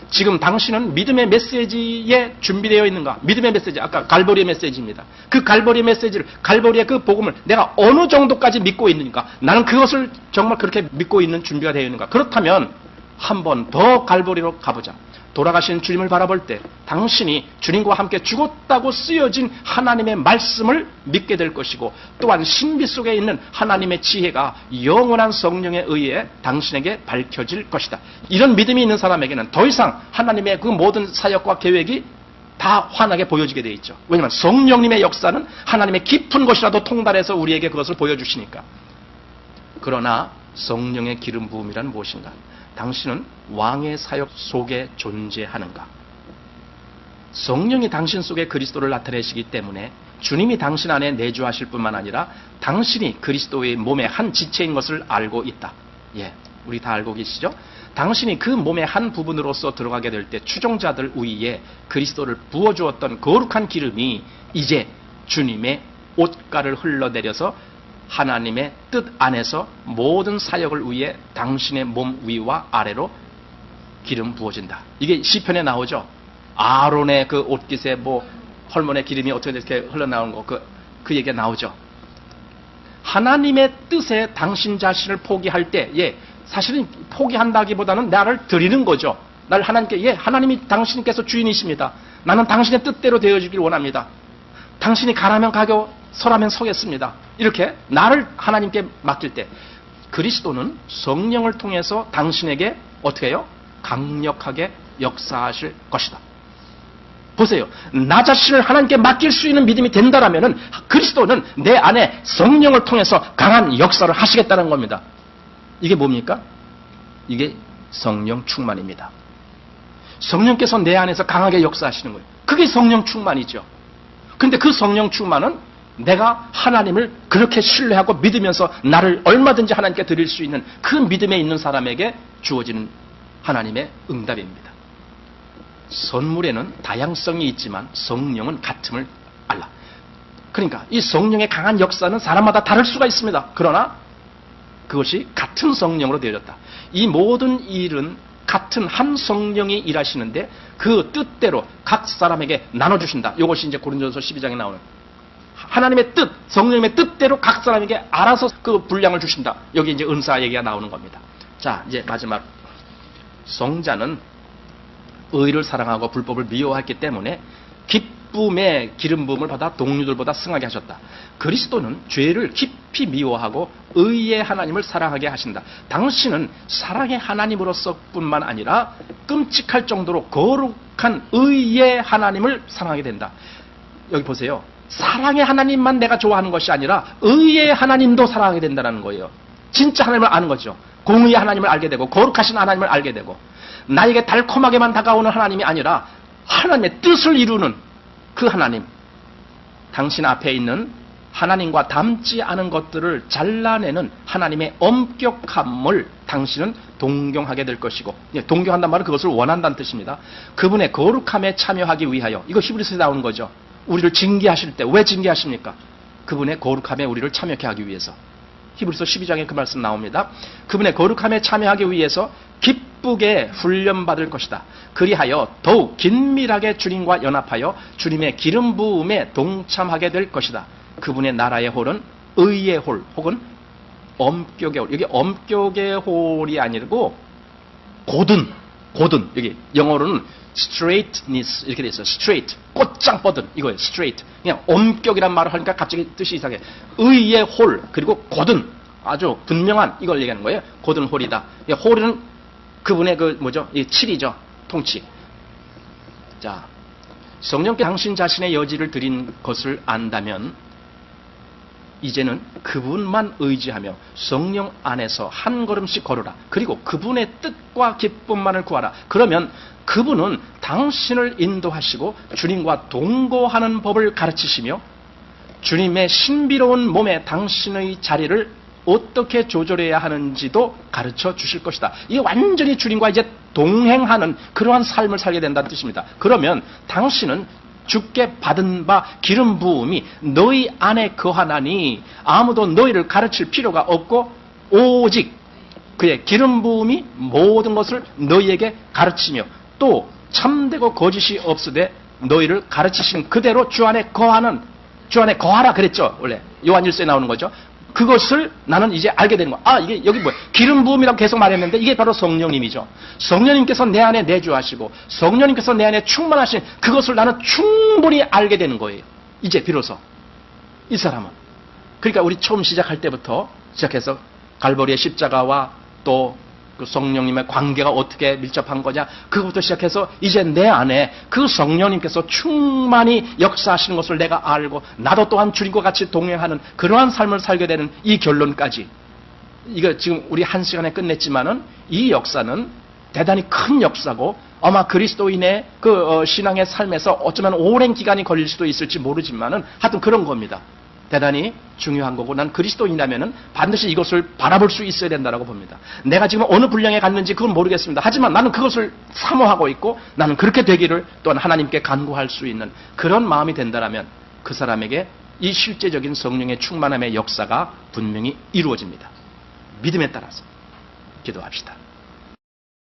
지금 당신은 믿음의 메시지에 준비되어 있는가? 믿음의 메시지, 아까 갈보리의 메시지입니다. 그 갈보리의 메시지를, 갈보리의 그 복음을 내가 어느 정도까지 믿고 있는가? 나는 그것을 정말 그렇게 믿고 있는 준비가 되어 있는가? 그렇다면 한 번 더 갈보리로 가보자. 돌아가신 주님을 바라볼 때 당신이 주님과 함께 죽었다고 쓰여진 하나님의 말씀을 믿게 될 것이고, 또한 신비 속에 있는 하나님의 지혜가 영원한 성령에 의해 당신에게 밝혀질 것이다. 이런 믿음이 있는 사람에게는 더 이상 하나님의 그 모든 사역과 계획이 다 환하게 보여지게 되어 있죠. 왜냐하면 성령님의 역사는 하나님의 깊은 것이라도 통달해서 우리에게 그것을 보여주시니까. 그러나 성령의 기름 부음이란 무엇인가? 당신은 왕의 사역 속에 존재하는가? 성령이 당신 속에 그리스도를 나타내시기 때문에 주님이 당신 안에 내주하실 뿐만 아니라 당신이 그리스도의 몸의 한 지체인 것을 알고 있다. 예, 우리 다 알고 계시죠? 당신이 그 몸의 한 부분으로서 들어가게 될 때 추종자들 위에 그리스도를 부어주었던 거룩한 기름이 이제 주님의 옷가를 흘러내려서 하나님의 뜻 안에서 모든 사역을 위해 당신의 몸 위와 아래로 기름 부어진다. 이게 시편에 나오죠. 아론의 그 옷깃에 헐몬의 기름이 어떻게 이렇게 흘러나오는 거, 그 얘기가 나오죠. 하나님의 뜻에 당신 자신을 포기할 때, 사실은 포기한다기보다는 나를 드리는 거죠. 나를 하나님께, 하나님이 당신께서 주인이십니다. 나는 당신의 뜻대로 되어지길 원합니다. 당신이 가라면 가고 서라면 서겠습니다. 이렇게 나를 하나님께 맡길 때 그리스도는 성령을 통해서 당신에게 어떻게 해요? 강력하게 역사하실 것이다. 보세요. 나 자신을 하나님께 맡길 수 있는 믿음이 된다라면 그리스도는 내 안에 성령을 통해서 강한 역사를 하시겠다는 겁니다. 이게 뭡니까? 이게 성령 충만입니다. 성령께서 내 안에서 강하게 역사하시는 거예요. 그게 성령 충만이죠. 근데 그 성령 충만은 내가 하나님을 그렇게 신뢰하고 믿으면서 나를 얼마든지 하나님께 드릴 수 있는 그 믿음에 있는 사람에게 주어지는 하나님의 응답입니다. 선물에는 다양성이 있지만 성령은 같음을 알라. 그러니까 이 성령의 강한 역사는 사람마다 다를 수가 있습니다. 그러나 그것이 같은 성령으로 되어졌다. 이 모든 일은 같은 한 성령이 일하시는데 그 뜻대로 각 사람에게 나눠주신다. 이것이 이제 고린도전서 12장에 나오는 하나님의 뜻, 성령님의 뜻대로 각 사람에게 알아서 그 분량을 주신다. 여기 이제 은사 얘기가 나오는 겁니다. 자, 이제 마지막. 성자는 의를 사랑하고 불법을 미워했기 때문에 기쁨의 기름 부음을 받아 동료들보다 승하게 하셨다. 그리스도는 죄를 깊이 미워하고 의의 하나님을 사랑하게 하신다. 당신은 사랑의 하나님으로서 뿐만 아니라 끔찍할 정도로 거룩한 의의 하나님을 사랑하게 된다. 여기 보세요. 사랑의 하나님만 내가 좋아하는 것이 아니라 의의 하나님도 사랑하게 된다는 거예요. 진짜 하나님을 아는 거죠. 공의의 하나님을 알게 되고 거룩하신 하나님을 알게 되고 나에게 달콤하게만 다가오는 하나님이 아니라 하나님의 뜻을 이루는 그 하나님, 당신 앞에 있는 하나님과 닮지 않은 것들을 잘라내는 하나님의 엄격함을 당신은 동경하게 될 것이고, 동경한단 말은 그것을 원한다는 뜻입니다. 그분의 거룩함에 참여하기 위하여, 이거 히브리서에 나오는 거죠. 우리를 징계하실 때 왜 징계하십니까? 그분의 거룩함에 우리를 참여하게 하기 위해서. 히브리서 12장에 그 말씀 나옵니다. 그분의 거룩함에 참여하기 위해서 기쁘게 훈련받을 것이다. 그리하여 더욱 긴밀하게 주님과 연합하여 주님의 기름 부음에 동참하게 될 것이다. 그분의 나라의 홀은 의의 홀 혹은 엄격의 홀. 여기 엄격의 홀이 아니고 고든. 여기 영어로는 straightness 이렇게 돼 있어요. straight, 곧장 뻗은 이거예요. straight. 그냥 엄격이란 말을 하니까 갑자기 뜻이 이상해. 의의 홀 그리고 고든, 아주 분명한 이걸 얘기하는 거예요. 고든 홀이다. 홀은 그분의 그 뭐죠? 이 칠이죠. 통치. 자, 성령께 당신 자신의 여지를 드린 것을 안다면 이제는 그분만 의지하며 성령 안에서 한 걸음씩 걸어라. 그리고 그분의 뜻과 기쁨만을 구하라. 그러면 그분은 당신을 인도하시고 주님과 동거하는 법을 가르치시며 주님의 신비로운 몸에 당신의 자리를 어떻게 조절해야 하는지도 가르쳐 주실 것이다. 이게 완전히 주님과 이제 동행하는 그러한 삶을 살게 된다는 뜻입니다. 그러면 당신은 주께 받은 바 기름 부음이 너희 안에 거하나니 아무도 너희를 가르칠 필요가 없고 오직 그의 기름 부음이 모든 것을 너희에게 가르치며 또 참되고 거짓이 없으되 너희를 가르치시는 그대로 주 안에 거하라 그랬죠. 원래 요한 1서에 나오는 거죠. 그것을 나는 이제 알게 되는 거야. 이게 여기 뭐야? 기름 부음이라고 계속 말했는데 이게 바로 성령님이죠. 성령님께서 내 안에 내주하시고 성령님께서 내 안에 충만하신 그것을 나는 충분히 알게 되는 거예요. 이제 비로소 이 사람은. 그러니까 우리 처음 시작할 때부터 시작해서 갈보리의 십자가와 또 그 성령님의 관계가 어떻게 밀접한 거냐 그것부터 시작해서 이제 내 안에 그 성령님께서 충만히 역사하시는 것을 내가 알고 나도 또한 주님과 같이 동행하는 그러한 삶을 살게 되는 이 결론까지 이거 지금 우리 한 시간에 끝냈지만은 이 역사는 대단히 큰 역사고 아마 그리스도인의 그 신앙의 삶에서 어쩌면 오랜 기간이 걸릴 수도 있을지 모르지만은 하여튼 그런 겁니다. 대단히 중요한 거고 난 그리스도인이라면은 반드시 이것을 바라볼 수 있어야 된다고 봅니다. 내가 지금 어느 분량에 갔는지 그건 모르겠습니다. 하지만 나는 그것을 사모하고 있고 나는 그렇게 되기를 또한 하나님께 간구할 수 있는 그런 마음이 된다면 그 사람에게 이 실제적인 성령의 충만함의 역사가 분명히 이루어집니다. 믿음에 따라서 기도합시다.